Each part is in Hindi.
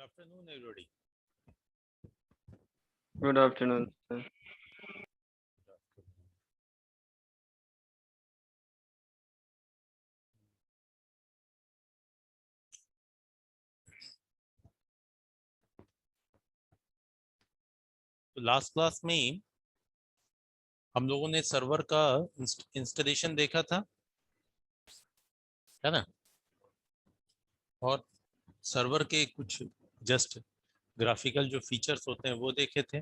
afternoon, everybody. Good afternoon, sir. तो लास्ट क्लास में हम लोगों ने सर्वर का इंस्टॉलेशन देखा था, है ना। और सर्वर के कुछ जस्ट ग्राफिकल जो फीचर्स होते हैं वो देखे थे।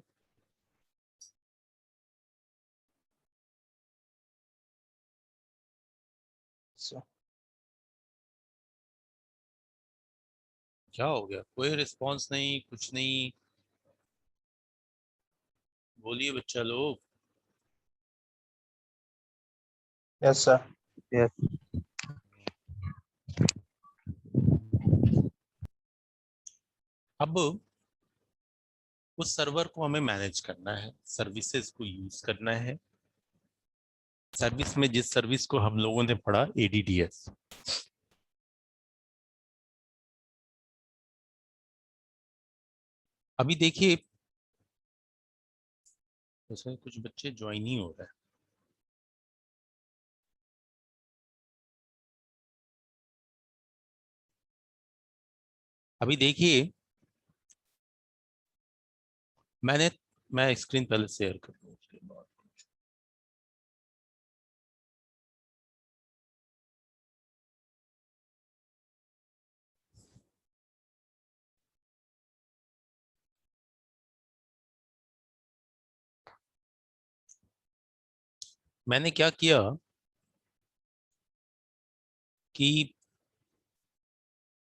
क्या हो गया? कोई रिस्पांस नहीं, कुछ नहीं। बोलिए बच्चा लोग। Yes sir. यस। अब उस सर्वर को हमें मैनेज करना है, सर्विसेज को यूज करना है। सर्विस में जिस सर्विस को हम लोगों ने पढ़ा, एडीडीएस। अभी देखिए, जैसे कुछ बच्चे ज्वाइन ही हो रहे हैं। अभी देखिए, मैं स्क्रीन पहले शेयर कर दूं, उसके बाद मैंने क्या किया कि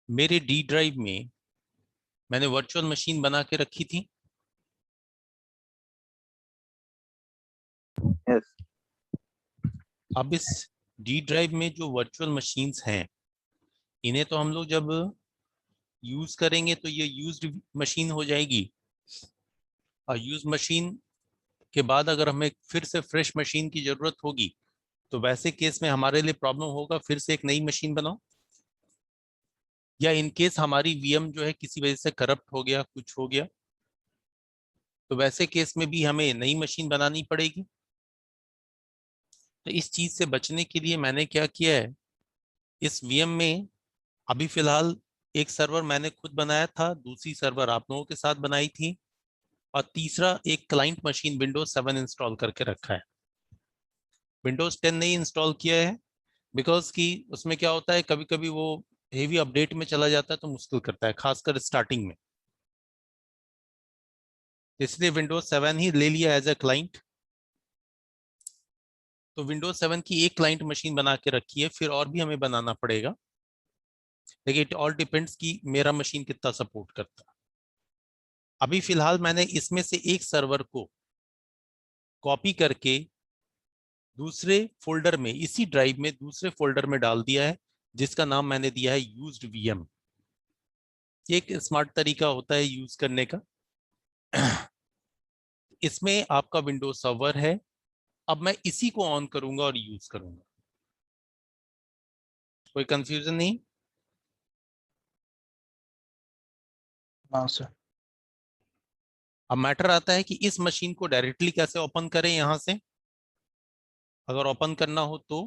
मेरे डी ड्राइव में मैंने वर्चुअल मशीन बना के रखी थी। Yes. अब इस डी ड्राइव में जो वर्चुअल मशीन्स हैं, इन्हें तो हम लोग जब यूज करेंगे तो ये यूज्ड मशीन हो जाएगी। और यूज मशीन के बाद अगर हमें फिर से फ्रेश मशीन की जरूरत होगी, तो वैसे केस में हमारे लिए प्रॉब्लम होगा, फिर से एक नई मशीन बनाओ। या इन केस हमारी वीएम जो है किसी वजह से करप्ट हो गया, कुछ हो गया, तो वैसे केस में भी हमें नई मशीन बनानी पड़ेगी। तो इस चीज से बचने के लिए मैंने क्या किया है, इस वीएम में अभी फिलहाल एक सर्वर मैंने खुद बनाया था, दूसरी सर्वर आप लोगों के साथ बनाई थी, और तीसरा एक क्लाइंट मशीन विंडोज 7 इंस्टॉल करके रखा है। विंडोज 10 नहीं इंस्टॉल किया है, बिकॉज कि उसमें क्या होता है, कभी कभी वो हेवी अपडेट में चला जाता है तो मुश्किल करता है, खासकर स्टार्टिंग में। इसलिए विंडोज 7 ही ले लिया एज ए क्लाइंट। तो विंडोज 7 की एक क्लाइंट मशीन बना के रखी है, फिर और भी हमें बनाना पड़ेगा, लेकिन इट ऑल डिपेंड्स कि मेरा मशीन कितना सपोर्ट करता है। अभी फिलहाल मैंने इसमें से एक सर्वर को कॉपी करके दूसरे फोल्डर में, इसी ड्राइव में दूसरे फोल्डर में डाल दिया है, जिसका नाम मैंने दिया है यूज्ड वीएम। ये एक स्मार्ट तरीका होता है यूज करने का। इसमें आपका विंडोज सर्वर है। अब मैं इसी को ऑन करूंगा और यूज करूंगा। कोई कंफ्यूजन नहीं? हाँ सर। अब मैटर आता है कि इस मशीन को डायरेक्टली कैसे ओपन करें यहां से। अगर ओपन करना हो तो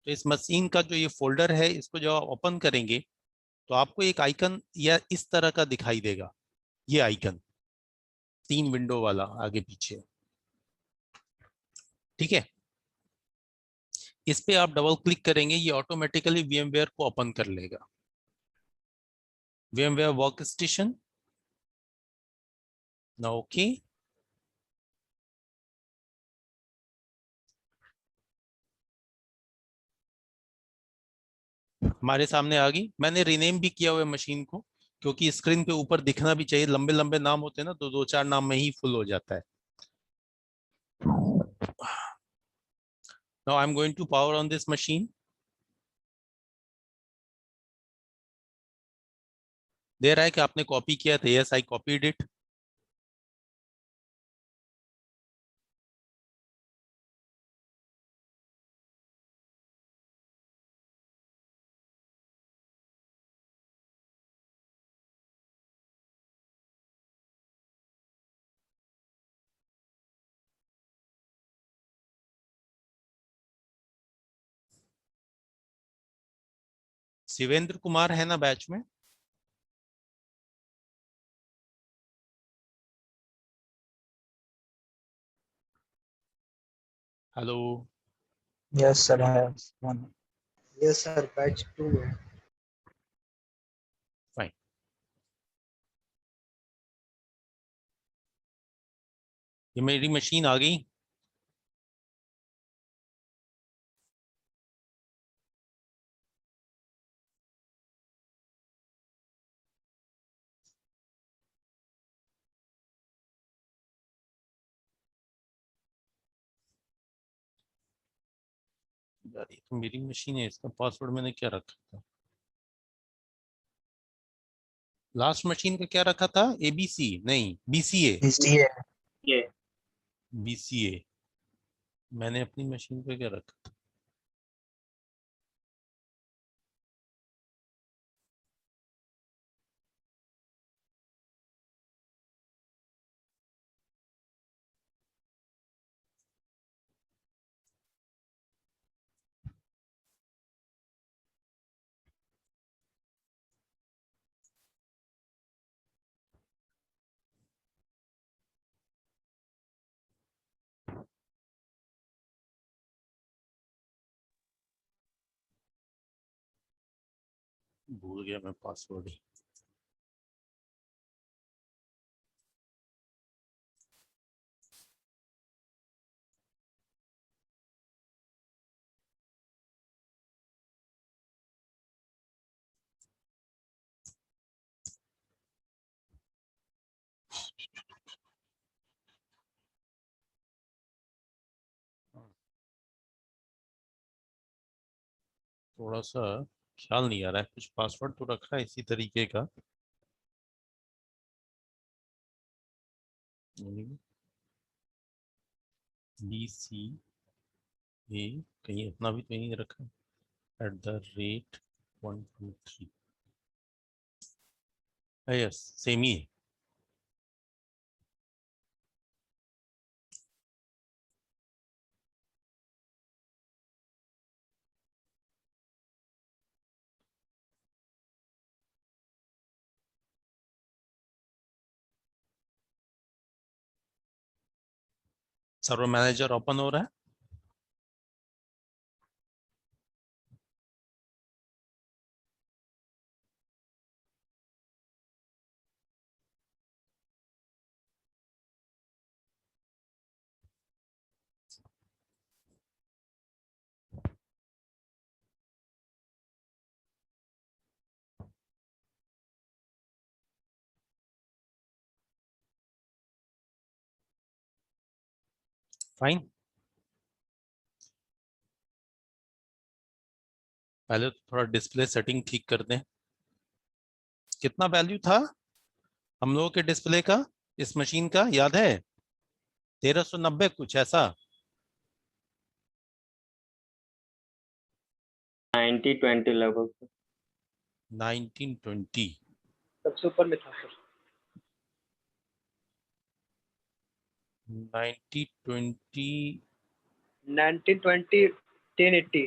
इस मशीन का जो ये फोल्डर है, इसको जब आप ओपन करेंगे तो आपको एक आइकन या इस तरह का दिखाई देगा। ये आइकन 3 विंडो वाला आगे पीछे, ठीक है। इस पे आप डबल क्लिक करेंगे, ये ऑटोमेटिकली VMware को ओपन कर लेगा। VMware वर्क स्टेशन ना, ओके। हमारे सामने आ गई। मैंने रीनेम भी किया हुआ है मशीन को, क्योंकि स्क्रीन पे ऊपर दिखना भी चाहिए। लंबे लंबे नाम होते हैं ना, तो 2-4 नाम में ही फुल हो जाता है। Now I am going to power on this machine. दे रहा है कि आपने कॉपी किया था। Yes, I copied it. Shivendra Kumar है ना बैच में? Hello. Yes, sir. I have one. Yes, sir. Batch 2 है. फाइन। ये मेरी मशीन आ गई। यार ये तो मेरी मशीन है, इसका पासवर्ड मैंने क्या रखा था? लास्ट मशीन का क्या रखा था? एबीसी नहीं, बीसीए। BCA. ये. बीसीए। मैंने अपनी मशीन पे क्या रखा था? भूल गया मैं पासवर्ड ही। थोड़ा सा ख्याल नहीं आ रहा है, कुछ पासवर्ड तो रखा है इसी तरीके का। बी सी ए, कहीं अपना भी तो नहीं रखा? @123। यस, सेम ही है। सर्वर मैनेजर ओपन हो रहा है। फाइन। पहले तो थोड़ा डिस्प्ले सेटिंग ठीक कर दें। कितना वैल्यू था हम लोगों के डिस्प्ले का, इस मशीन का याद है? 1390 कुछ ऐसा। 1920 लगभग. 1920। सबसे ऊपर में था sir. 1920। 1920 1080.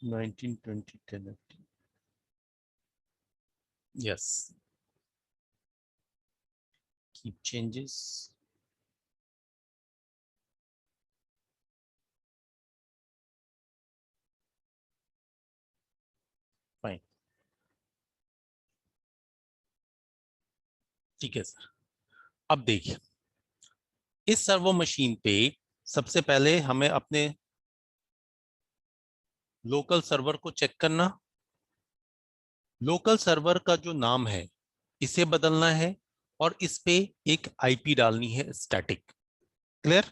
1920 1080। Yes. Keep changes. Fine. ठीक है सर। अब देखिए, इस सर्वो मशीन पे सबसे पहले हमें अपने लोकल सर्वर को चेक करना। लोकल सर्वर का जो नाम है इसे बदलना है, और इस पे एक आईपी डालनी है स्टैटिक। क्लियर?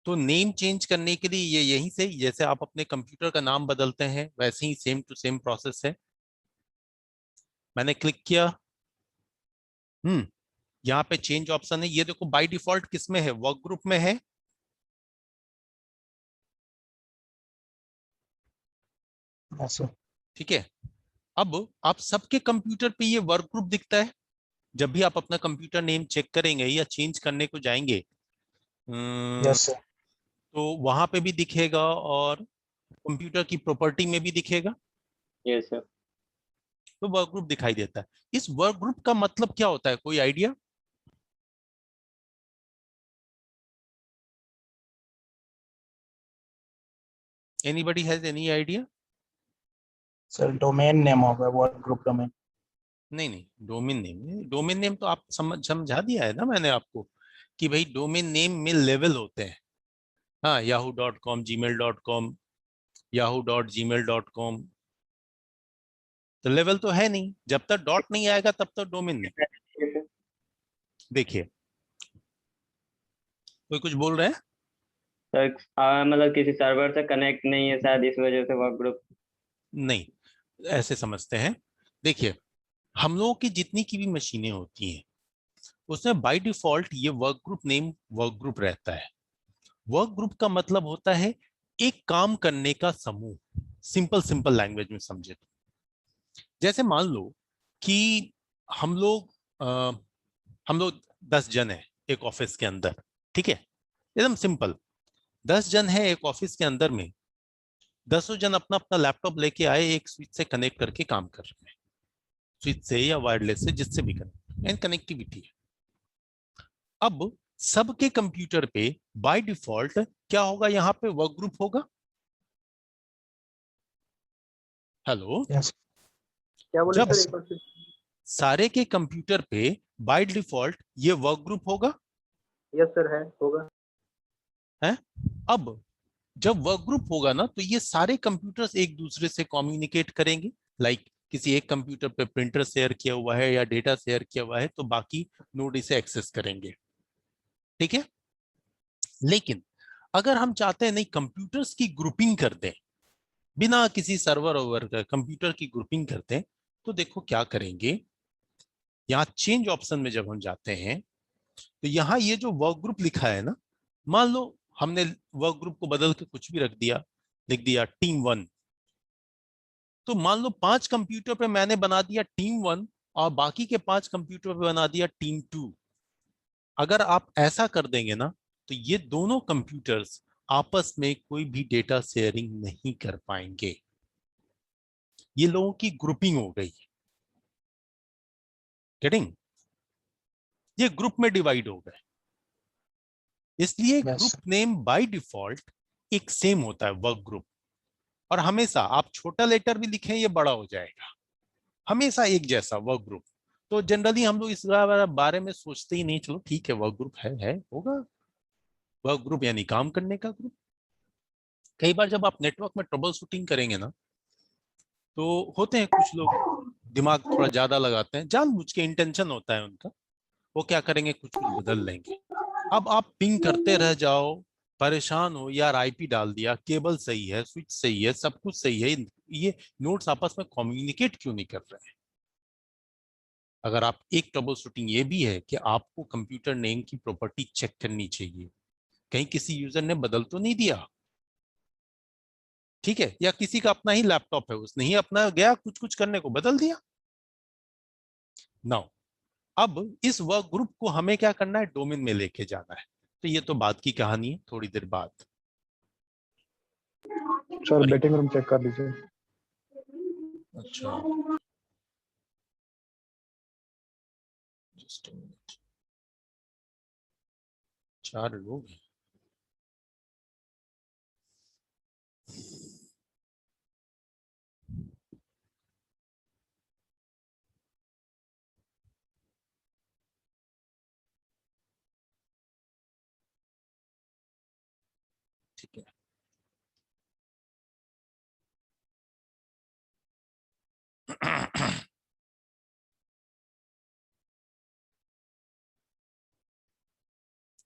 तो नेम चेंज करने के लिए ये यहीं से, जैसे आप अपने कंप्यूटर का नाम बदलते हैं वैसे ही सेम टू सेम प्रोसेस है। मैंने क्लिक किया। यहाँ पे चेंज ऑप्शन है। ये देखो बाय डिफॉल्ट किस में है? वर्क ग्रुप में है। Yes, sir. ठीक है। अब आप सबके कंप्यूटर पे ये वर्क ग्रुप दिखता है। जब भी आप अपना कंप्यूटर नेम चेक करेंगे या चेंज करने को जाएंगे, Yes, sir. तो वहां पे भी दिखेगा, और कंप्यूटर की प्रॉपर्टी में भी दिखेगा, यस सर। तो वर्क ग्रुप दिखाई देता है। इस वर्क ग्रुप का मतलब क्या होता है, कोई idea? Anybody has any idea? Sir domain name होगा, वर्क ग्रुप डोमेन। नहीं नहीं, डोमेन नेम तो आप समझा दिया है ना मैंने आपको, कि भाई डोमेन नेम में लेवल होते हैं। हाँ, yahoo.com, gmail.com, yahoo.gmail.com, तो लेवल तो है नहीं, जब तक डॉट नहीं आएगा तब तक डोमेन नहीं। देखिए, कोई कुछ बोल रहा है? सर मतलब किसी सर्वर से कनेक्ट नहीं है शायद, इस वजह से वर्क ग्रुप। नहीं, ऐसे समझते हैं। देखिए, हम लोगों की जितनी की भी मशीनें होती हैं उसमें बाय डिफॉल्ट ये work group name work group रहता है। वर्क ग्रुप का मतलब होता है एक काम करने का समूह, सिंपल सिंपल लैंग्वेज में समझे तो। जैसे मान लो कि हम लोग अ, हम लोग 10 जन है एक ऑफिस के अंदर, ठीक है, एकदम सिंपल। 10 जन है एक ऑफिस के अंदर में, 10 जन अपना अपना लैपटॉप लेके आए, एक स्विच से कनेक्ट करके काम कर रहे हैं, स्विच से या वायरलेस से, जिससे भी कनेक्ट, कनेक्टिविटी है। अब सबके कंप्यूटर पे बाय डिफॉल्ट क्या होगा, यहाँ पे वर्क ग्रुप होगा। Hello, yes. क्या बोले जब सर, एक बार फिर? सारे के कंप्यूटर पे बाय डिफॉल्ट ये वर्क ग्रुप होगा, यस सर, है, होगा। है। अब जब वर्क ग्रुप होगा ना, तो ये सारे कंप्यूटर्स एक दूसरे से कम्युनिकेट करेंगे। लाइक किसी एक कंप्यूटर पे प्रिंटर शेयर किया हुआ है या डेटा शेयर किया हुआ है, तो बाकी नोड इसे एक्सेस करेंगे, ठीक है। लेकिन अगर हम चाहते हैं नहीं, कंप्यूटर्स की ग्रुपिंग कर दें, बिना किसी सर्वर ओवर का कंप्यूटर की ग्रुपिंग करते हैं, तो देखो क्या करेंगे। यहाँ चेंज ऑप्शन में जब हम जाते हैं, तो यहाँ ये जो वर्क ग्रुप लिखा है ना, मान लो हमने वर्क ग्रुप को बदल के कुछ भी रख दिया, लिख दिया टीम 1, तो मान लो 5 कंप्यूटर पे मैंने बना दिया टीम 1 और बाकी के 5 कंप्यूटर पे बना दिया टीम 2। अगर आप ऐसा कर देंगे ना, तो ये दोनों कंप्यूटर्स आपस में कोई भी डेटा शेयरिंग नहीं कर पाएंगे। ये लोगों की ग्रुपिंग हो गई, गेटिंग? ये ग्रुप में डिवाइड हो गए, इसलिए group yes. Name by default एक सेम होता है, वर्क ग्रुप। और हमेशा आप छोटा लेटर भी लिखें ये बड़ा हो जाएगा, हमेशा एक जैसा वर्क ग्रुप। तो जनरली हम लोग इस बारे में सोचते ही नहीं, चलो ठीक है वर्क ग्रुप है होगा। वर्क ग्रुप यानी काम करने का ग्रुप। कई बार जब आप नेटवर्क में ट्रबल शूटिंग करेंगे ना, तो होते हैं कुछ लोग दिमाग थोड़ा ज्यादा लगाते हैं, जानबूझ के इंटेंशन होता है उनका, वो क्या करेंगे, कुछ कुछ बदल लेंगे। अब आप पिंग करते रह जाओ, परेशान हो, यार आईपी डाल दिया, केबल सही है, स्विच सही है, सब कुछ सही है, ये नोड्स आपस में कम्युनिकेट क्यों नहीं कर रहे हैं। अगर आप एक ट्रबल शूटिंग ये भी है कि आपको कंप्यूटर नेम की प्रॉपर्टी चेक करनी चाहिए, कहीं किसी यूजर ने बदल तो नहीं दिया, ठीक है, या किसी का अपना ही लैपटॉप है, उसने ही अपना गया कुछ कुछ करने को बदल दिया। नाउ अब इस वर्क ग्रुप को हमें क्या करना है, डोमेन में लेके जाना है। तो ये तो बात की कहानी है, थोड़ी देर बाद। सर अरे बैटिंग रूम चेक कर लीजिए। अच्छा, जस्ट 4 लोग हैं। ठीक है,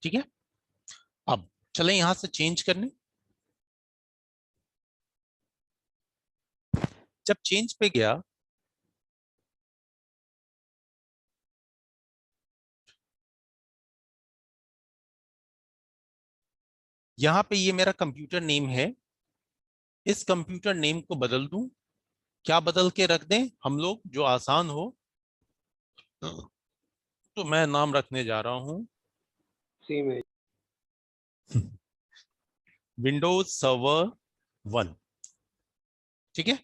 ठीक है। अब चलें यहां से चेंज करने। जब चेंज पे गया, यहाँ पे ये मेरा कंप्यूटर नेम है, इस कंप्यूटर नेम को बदल दूं, क्या बदल के रख दें हम लोग जो आसान हो, तो मैं नाम रखने जा रहा हूं सेम है। Windows server 1। ठीक है,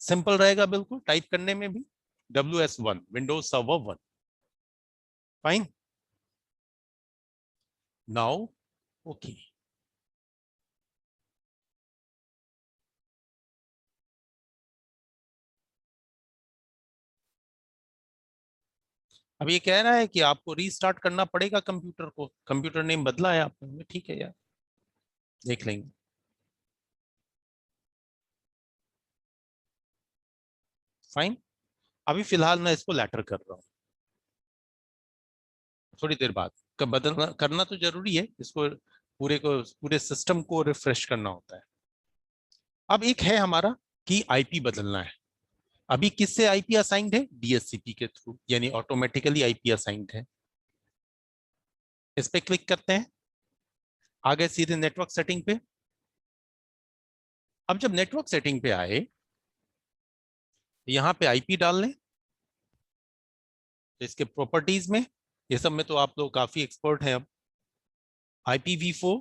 सिंपल रहेगा बिल्कुल टाइप करने में भी। WS1 Windows server 1। Fine, now okay. अब ये कह रहा है कि आपको रीस्टार्ट करना पड़ेगा कंप्यूटर को, कंप्यूटर नेम बदला है आपने। ठीक है यार, देख लेंगे। फाइन, अभी फिलहाल मैं इसको लेटर कर रहा हूँ, थोड़ी देर बाद कब बदलना करना तो जरूरी है इसको, पूरे सिस्टम को रिफ्रेश करना होता है। अब एक है हमारा कि आईपी बदलना है। अभी किससे आईपी असाइंड है? डीएचसीपी के थ्रू, यानी ऑटोमेटिकली आईपी असाइंड है। इस पे क्लिक करते हैं, आ गए सीधे नेटवर्क सेटिंग पे। अब जब नेटवर्क सेटिंग पे आए, यहां पे आईपी डाल लें। तो इसके प्रॉपर्टीज में, ये सब में तो आप लोग काफी एक्सपर्ट हैं। अब IPv4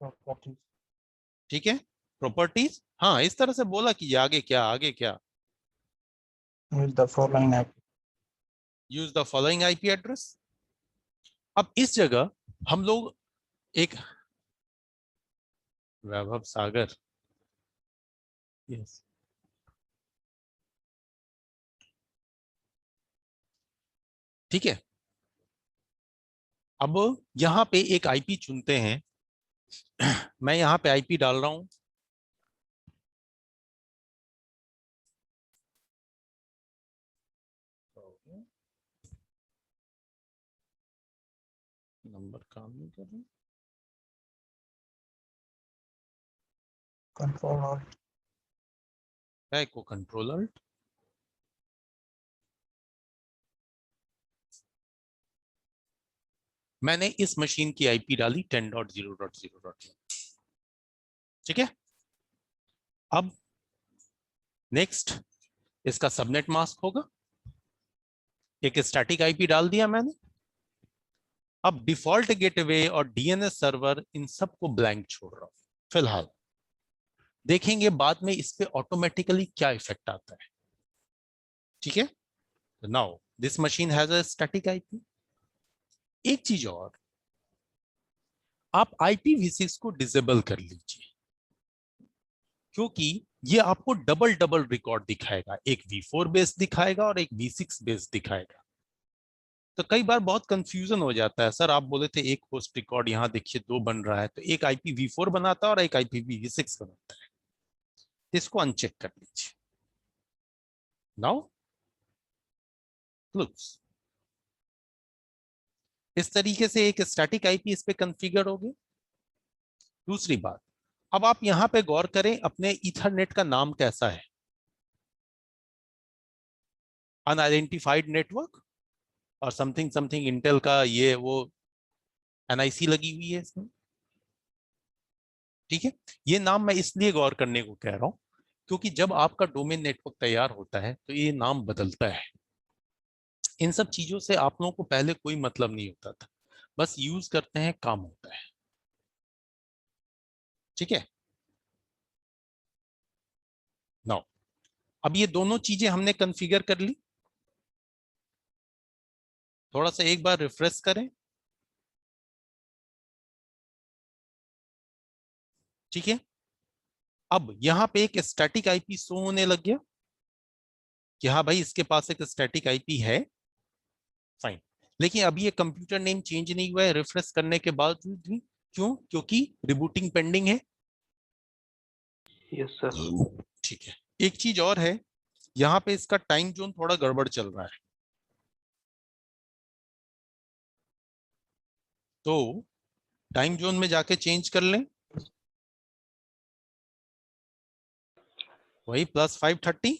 properties ठीक है, प्रॉपर्टीज। हाँ, इस तरह से बोला कि आगे क्या, आगे क्या? with the following app. Use the following IP address. अब इस जगह हम लोग एक वैभव सागर, यस, ठीक है। अब यहां पे एक आईपी चुनते हैं। मैं यहां पे आईपी डाल रहा हूं, नंबर काम नहीं कर रहा, Control Alt. है को कंट्रोल अल्ट। मैंने इस मशीन की आईपी डाली 10.0.0.0, ठीक है। अब नेक्स्ट इसका सबनेट मास्क होगा, एक स्टैटिक आईपी डाल दिया मैंने। अब डिफॉल्ट गेटवे और डीएनएस सर्वर, इन सबको ब्लैंक छोड़ रहा हूं फिलहाल। देखेंगे बाद में इस पे ऑटोमेटिकली क्या इफेक्ट आता है। ठीक है, now this machine has a static IP. एक चीज और, आप IPv6 को डिसेबल कर लीजिए, क्योंकि ये आपको डबल डबल रिकॉर्ड दिखाएगा, एक V4 बेस दिखाएगा और एक V6 बेस दिखाएगा। तो कई बार बहुत कंफ्यूजन हो जाता है, सर आप बोले थे एक होस्ट रिकॉर्ड, यहाँ देखिए दो बन रहा है, तो एक IPv4 बनाता है और एक IPv6 बनाता है। इसको अनचेक कर लीजिए। नाउ लुक्स इस तरीके से एक स्टैटिक आईपी इस पे कॉन्फ़िगर हो गई। दूसरी बात, अब आप यहां पे गौर करें, अपने ईथरनेट का नाम कैसा है? अनआइडेंटिफाइड नेटवर्क और समथिंग समथिंग इंटेल का ये वो NIC लगी हुई है इसमें। ठीक है, ये नाम मैं इसलिए गौर करने को कह रहा हूं, क्योंकि जब आपका डोमेन नेटवर्क तैयार होता है तो ये नाम बदलता है। इन सब चीजों से आप लोगों को पहले कोई मतलब नहीं होता था, बस यूज करते हैं, काम होता है। ठीक है, नाउ अब ये दोनों चीजें हमने कॉन्फ़िगर कर ली। थोड़ा सा एक बार रिफ्रेश करें। ठीक है, अब यहां पे एक स्टैटिक आईपी शो होने लग गया कि हाँ भाई इसके पास एक स्टैटिक आईपी है। फाइन, लेकिन अभी ये कंप्यूटर नेम चेंज नहीं हुआ है रिफ्रेश करने के बावजूद भी। क्यों? क्योंकि रिबूटिंग पेंडिंग है। Yes sir. ठीक है, एक चीज और है, यहाँ पे इसका टाइम जोन थोड़ा गड़बड़ चल रहा है, तो टाइम जोन में जाके चेंज कर लें। वही +530।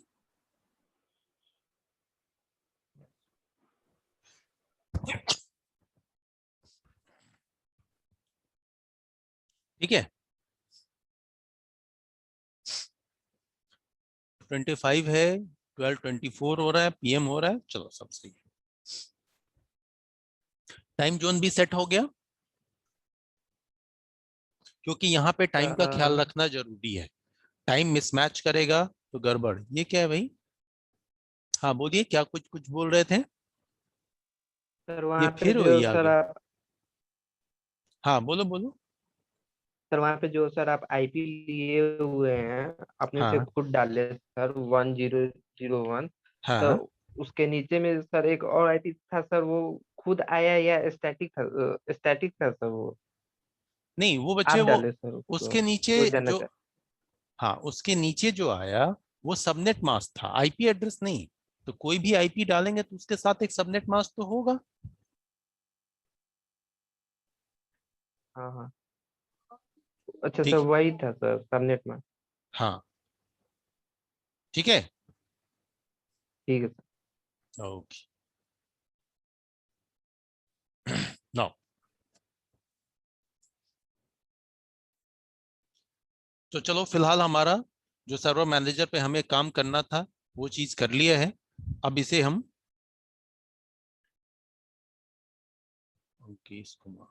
ठीक है, 25 है, 12:24 हो रहा है, PM हो रहा है, चलो सब सही है। टाइम जोन भी सेट हो गया। क्योंकि यहाँ पे टाइम का ख्याल रखना जरूरी है। टाइम मिसमैच करेगा तो गड़बड़। ये क्या है भाई? हाँ बोलिए, क्या कुछ कुछ बोल रहे थे? सर ये वहाँ पे फिर जो वही आ सर गया। आप हाँ बोलो बोलो। सर वहाँ पे जो सर आप आईपी लिए हुए हैं अपने से हाँ खुद डाले सर 1001। हाँ तो हाँ। उसके नीचे में सर एक और आईपी था सर, वो खुद आया या स्टैटिक था? स्टैटिक था सर वो, नहीं वो बच्चे आप वो डाले सर उसको, उसके नीचे वो जानना जो, चाह। हाँ उसके नीचे जो आया वो सबनेट मास्क था, आईपी एड्रेस नहीं। तो कोई भी आईपी डालेंगे तो उसके साथ एक सबनेट मास्क तो होगा। हाँ हाँ, अच्छा सर ठीक। वही था सर सबनेट में। हाँ ठीक है। ठीक है सर। ओके। नाउ तो चलो फिलहाल हमारा जो सर्वर मैनेजर पे हमें काम करना था वो चीज कर लिया है। अब इसे हम ओके इसको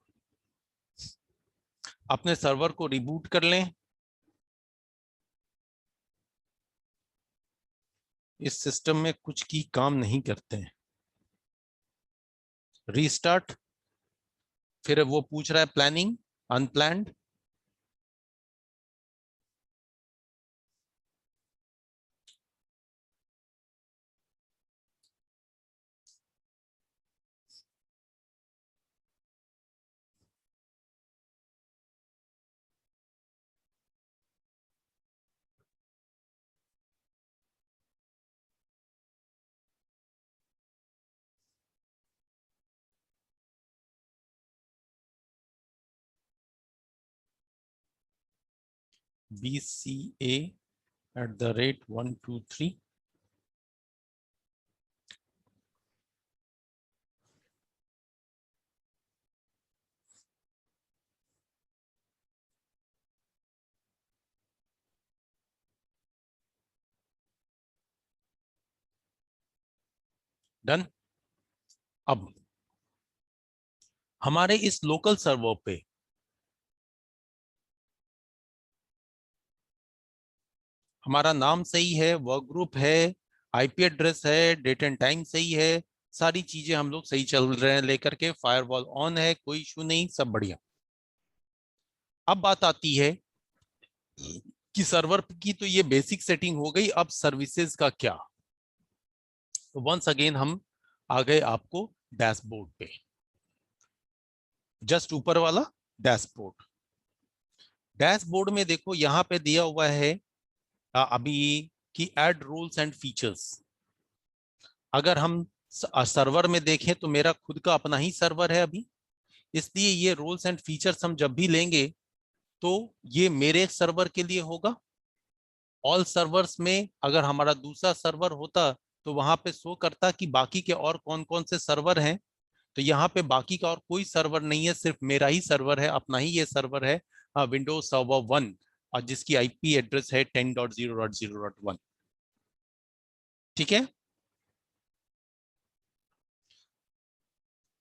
अपने सर्वर को रिबूट कर लें। इस सिस्टम में कुछ की काम नहीं करते हैं। रीस्टार्ट, फिर वो पूछ रहा है प्लानिंग अनप्लान्ड। BCA@123। डन। अब हमारे इस लोकल सर्वर पे हमारा नाम सही है, वर्क ग्रुप है, आईपी एड्रेस है, डेट एंड टाइम सही है, सारी चीजें हम लोग सही चल रहे हैं लेकर के, फायरवॉल ऑन है, कोई इशू नहीं, सब बढ़िया। अब बात आती है कि सर्वर की तो ये बेसिक सेटिंग हो गई, अब सर्विसेज का क्या? तो वंस अगेन हम आ गए आपको डैशबोर्ड पे, जस्ट ऊपर वाला डैशबोर्ड। डैशबोर्ड में देखो यहाँ पे दिया हुआ है अभी कि ऐड रूल्स एंड फीचर्स। अगर हम सर्वर में देखें तो मेरा खुद का अपना ही सर्वर है अभी, इसलिए ये रूल्स एंड फीचर्स हम जब भी लेंगे तो ये मेरे सर्वर के लिए होगा। ऑल सर्वर्स में अगर हमारा दूसरा सर्वर होता तो वहां पे शो करता कि बाकी के और कौन कौन से सर्वर हैं। तो यहाँ पे बाकी का और कोई सर्वर नहीं है, सिर्फ मेरा ही सर्वर है, अपना ही ये सर्वर है, विंडोज सर्वर 1, और जिसकी आईपी एड्रेस है 10.0.0.1। ठीक है।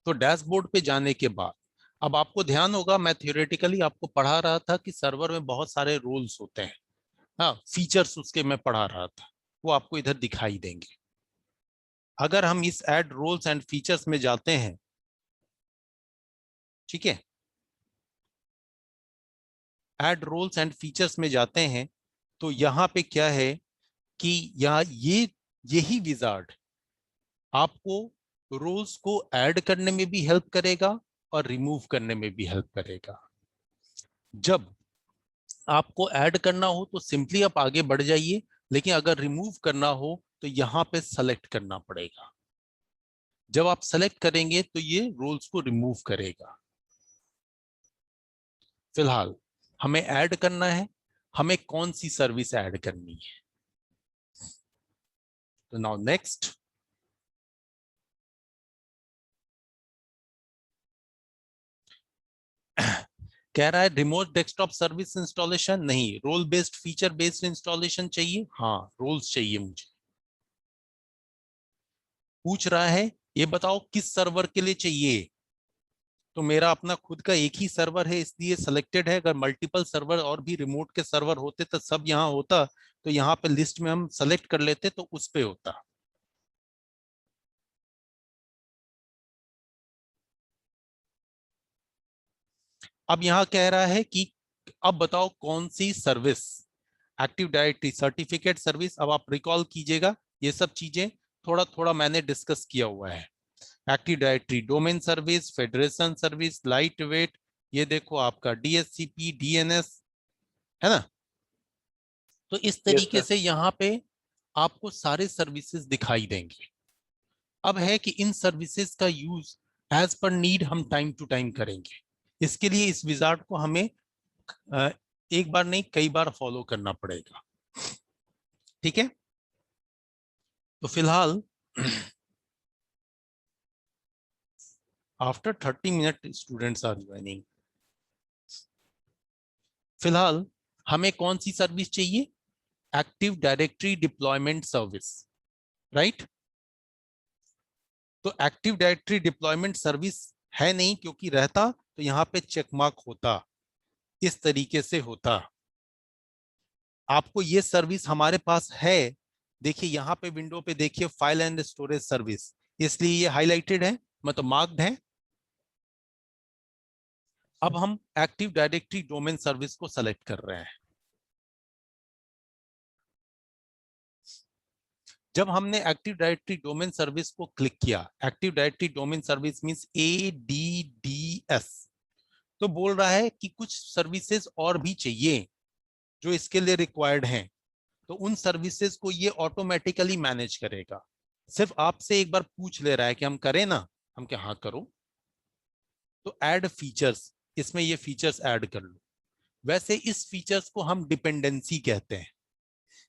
तो डैशबोर्ड पे जाने के बाद अब आपको ध्यान होगा, मैं थियोरेटिकली आपको पढ़ा रहा था कि सर्वर में बहुत सारे रूल्स होते हैं। हाँ फीचर्स उसके मैं पढ़ा रहा था, वो आपको इधर दिखाई देंगे। अगर हम इस ऐड रोल्स एंड फीचर्स में जाते हैं, ठीक है, ऐड रोल्स एंड फीचर्स में जाते हैं तो यहाँ पे क्या है कि यहाँ यही विजार्ड आपको रोल्स को ऐड करने में भी हेल्प करेगा और रिमूव करने में भी हेल्प करेगा। जब आपको ऐड करना हो तो सिंपली आप आगे बढ़ जाइए, लेकिन अगर रिमूव करना हो तो यहाँ पे सेलेक्ट करना पड़ेगा। जब आप सेलेक्ट करेंगे तो ये रोल्स को रिमूव करेगा। फिलहाल हमें ऐड करना है, हमें कौन सी सर्विस ऐड करनी है? तो नाउ नेक्स्ट, कह रहा है रिमोट डेस्कटॉप सर्विस इंस्टॉलेशन नहीं, role based feature based installation चाहिए। हाँ रोल्स चाहिए मुझे। पूछ रहा है ये बताओ किस सर्वर के लिए चाहिए, तो मेरा अपना खुद का एक ही सर्वर है इसलिए सिलेक्टेड है। अगर मल्टीपल सर्वर और भी रिमोट के सर्वर होते तो सब यहाँ होता, तो यहाँ पे लिस्ट में हम सेलेक्ट कर लेते तो उस पे होता। अब यहाँ कह रहा है कि अब बताओ कौन सी service, active directory certificate service. अब आप रिकॉल कीजिएगा ये सब चीजें थोड़ा थोड़ा मैंने डिस्कस किया हुआ है। Active directory domain service, federation service, light weight, ये देखो आपका डीएससीपी, डीएनएस, है ना। तो इस तरीके से यहाँ पे आपको सारे सर्विसेज दिखाई देंगे। अब है कि इन सर्विसेज का यूज एज पर नीड हम टाइम टू टाइम करेंगे। इसके लिए इस विजार्ड को हमें एक बार नहीं कई बार फॉलो करना पड़ेगा, ठीक है। तो फिलहाल after 30 minute students are joining. फिलहाल हमें कौन सी सर्विस चाहिए, active directory deployment service, right. तो एक्टिव डायरेक्टरी डिप्लॉयमेंट सर्विस है नहीं, क्योंकि रहता तो यहाँ पे चेक मार्क होता, इस तरीके से होता। आपको ये सर्विस हमारे पास है, देखिए यहाँ पे विंडो पे देखिए फाइल एंड स्टोरेज सर्विस, इसलिए ये हाईलाइटेड है, मतलब मार्क्ड है। अब हम एक्टिव डायरेक्टरी डोमेन सर्विस को सेलेक्ट कर रहे हैं। जब हमने एक्टिव डायरेक्टरी डोमेन सर्विस को क्लिक किया, active directory domain service means ADDS, तो बोल रहा है कि कुछ सर्विसेज और भी चाहिए जो इसके लिए रिक्वायर्ड हैं। तो उन सर्विसेज को ये ऑटोमेटिकली मैनेज करेगा। सिर्फ आपसे एक बार पूछ ले रहा है कि हम करें ना, हम क्या हाँ करो। तो ऐड फीचर्स, इसमें ये फीचर्स ऐड कर लो। वैसे इस फीचर्स को हम डिपेंडेंसी कहते हैं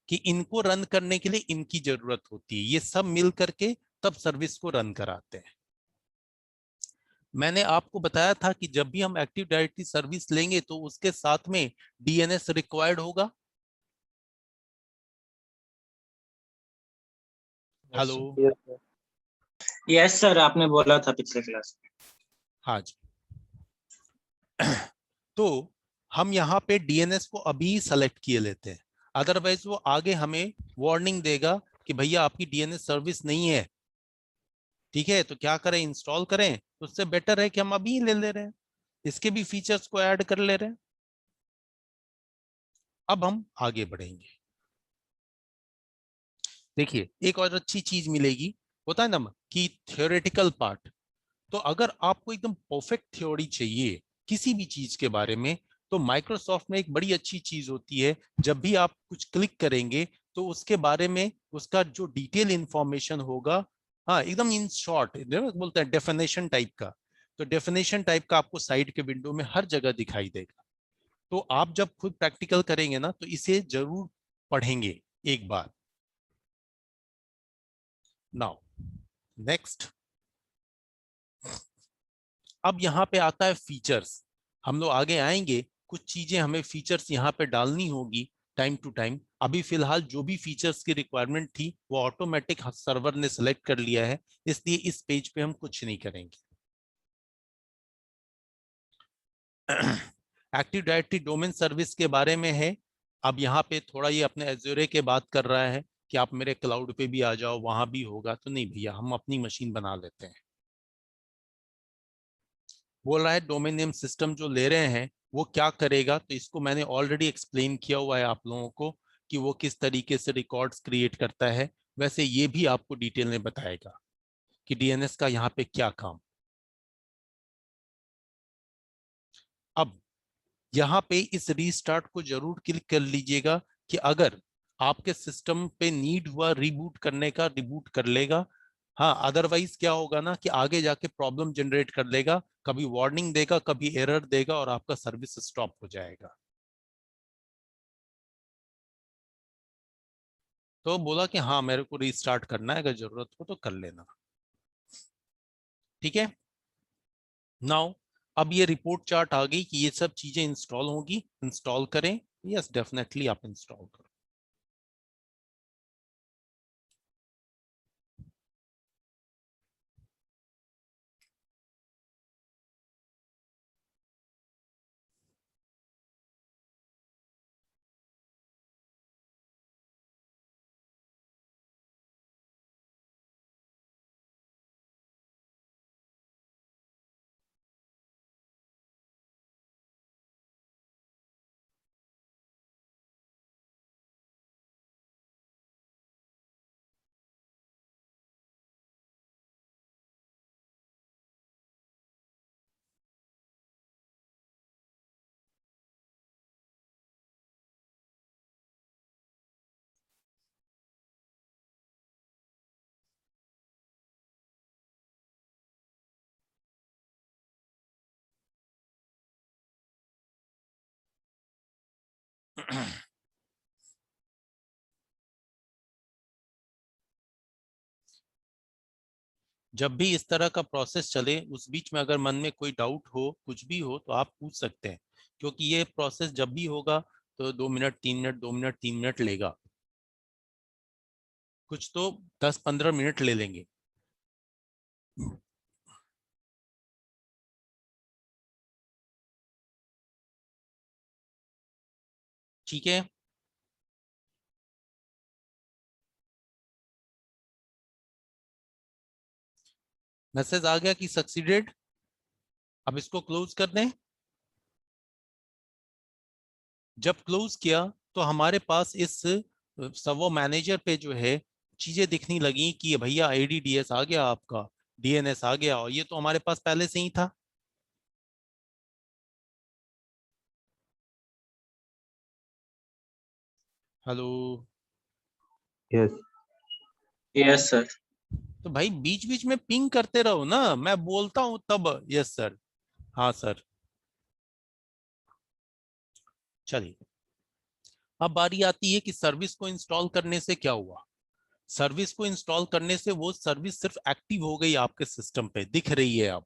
कि इनको रन करने के लिए इनकी जरूरत होती है, ये सब मिल करके तब सर्विस को रन कराते हैं। मैंने आपको बताया था कि जब भी हम एक्टिव डायरेक्टरी सर्विस लेंगे तो उसके साथ में डीएनएस रिक्वायर्ड होगा। हेलो, यस सर, आपने बोला था पिछले क्लास में। हाँ जी। तो हम यहाँ पे डीएनएस को अभी सेलेक्ट किए लेते हैं, अदरवाइज वो आगे हमें वार्निंग देगा कि भैया आपकी डीएनएस सर्विस नहीं है, ठीक है। तो क्या करें, इंस्टॉल करें। तो उससे बेटर है कि हम अभी ले ले रहे हैं, इसके भी फीचर्स को ऐड कर ले रहे हैं। अब हम आगे बढ़ेंगे। देखिए एक और अच्छी चीज मिलेगी, होता है ना कि थियोरेटिकल पार्ट। तो अगर आपको एकदम परफेक्ट थ्योरी चाहिए किसी भी चीज के बारे में, तो माइक्रोसॉफ्ट में एक बड़ी अच्छी चीज होती है, जब भी आप कुछ क्लिक करेंगे तो उसके बारे में उसका जो डिटेल इंफॉर्मेशन होगा, हाँ एकदम इन शॉर्ट बोलते हैं डेफिनेशन टाइप का, तो डेफिनेशन टाइप का आपको साइड के विंडो में हर जगह दिखाई देगा। तो आप जब खुद प्रैक्टिकल करेंगे ना तो इसे जरूर पढ़ेंगे एक बार। नाउ नेक्स्ट, अब यहाँ पे आता है फीचर्स। हम लोग आगे आएंगे, कुछ चीजें हमें फीचर्स यहाँ पे डालनी होगी टाइम टू टाइम। अभी फिलहाल जो भी फीचर्स की रिक्वायरमेंट थी वो ऑटोमेटिक सर्वर ने सेलेक्ट कर लिया है, इसलिए इस पेज पे हम कुछ नहीं करेंगे। एक्टिव डायरेक्टरी डोमेन सर्विस के बारे में है। अब यहाँ पे थोड़ा ये अपने एज्योरे के बात कर रहा है कि आप मेरे क्लाउड पे भी आ जाओ, वहां भी होगा। तो नहीं भैया, हम अपनी मशीन बना लेते हैं। बोल रहा है डोमेन नेम सिस्टम जो ले रहे हैं वो क्या करेगा, तो इसको मैंने ऑलरेडी एक्सप्लेन किया हुआ है आप लोगों को कि वो किस तरीके से रिकॉर्ड्स क्रिएट करता है। वैसे ये भी आपको डिटेल में बताएगा कि डीएनएस का यहाँ पे क्या काम। अब यहाँ पे इस रीस्टार्ट को जरूर क्लिक कर लीजिएगा कि अगर आपके सिस्टम पे नीड हुआ रीबूट करने का, रिबूट कर लेगा। हाँ, अदरवाइज क्या होगा ना कि आगे जाके प्रॉब्लम जनरेट कर लेगा, कभी वार्निंग देगा, कभी एरर देगा और आपका सर्विस स्टॉप हो जाएगा। तो बोला कि हाँ मेरे को रीस्टार्ट करना है, अगर जरूरत हो तो कर लेना, ठीक है। नाउ अब ये रिपोर्ट चार्ट आ गई कि ये सब चीजें इंस्टॉल होगी, इंस्टॉल करें। यस डेफिनेटली आप इंस्टॉल करो। जब भी इस तरह का प्रोसेस चले, उस बीच में अगर मन में कोई डाउट हो, कुछ भी हो, तो आप पूछ सकते हैं, क्योंकि ये प्रोसेस जब भी होगा तो 2 मिनट 3 मिनट 2 मिनट 3 मिनट लेगा, कुछ तो 10-15 मिनट ले लेंगे। ठीक है, मैसेज आ गया कि सक्सीडेड। अब इसको क्लोज कर दें। जब क्लोज किया तो हमारे पास इस सर्वो मैनेजर पे जो है चीजें दिखने लगी कि भैया ADDS आ गया, आपका DNS आ गया, और ये तो हमारे पास पहले से ही था। हेलो। Yes yes sir. तो भाई बीच बीच में पिंग करते रहो ना, मैं बोलता हूं तब यस सर, हाँ सर। चलिए, अब बारी आती है कि सर्विस को इंस्टॉल करने से क्या हुआ। सर्विस को इंस्टॉल करने से वो सर्विस सिर्फ एक्टिव हो गई, आपके सिस्टम पे दिख रही है अब।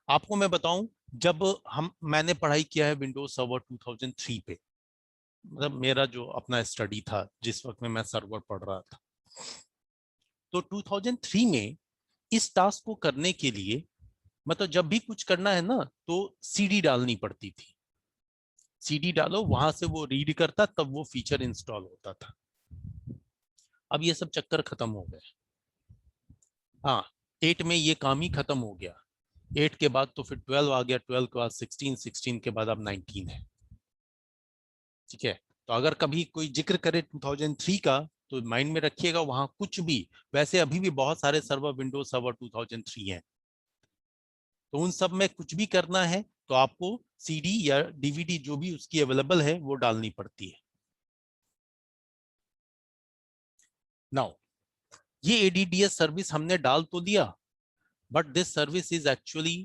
आपको मैं बताऊं, जब मैंने पढ़ाई किया है विंडोज सर्वर 2003 पे, मतलब मेरा जो अपना स्टडी था जिस वक्त में मैं सर्वर पढ़ रहा था, तो 2003 में इस टास्क को करने के लिए, मतलब जब भी कुछ करना है ना तो CD डालनी पड़ती थी। CD डालो, वहां से वो रीड करता, तब वो फीचर इंस्टॉल होता था। अब ये सब चक्कर खत्म हो गए। हाँ, 8 में ये काम ही खत्म हो गया। 8 के बाद तो फिर 12 आ गया, 12 के बाद 16, 16 के बाद अब 19 है। ठीक है, तो अगर कभी कोई जिक्र करे 2003 का, तो माइंड में रखिएगा वहां कुछ भी, वैसे अभी भी बहुत सारे सर्वर विंडोज सर्वर 2003 हैं, तो उन सब में कुछ भी करना है तो आपको CD या DVD जो भी उसकी अवेलेबल है वो डालनी पड़ती है। नाउ, ये ADDS सर्विस हमने डाल तो दिया, but this service is actually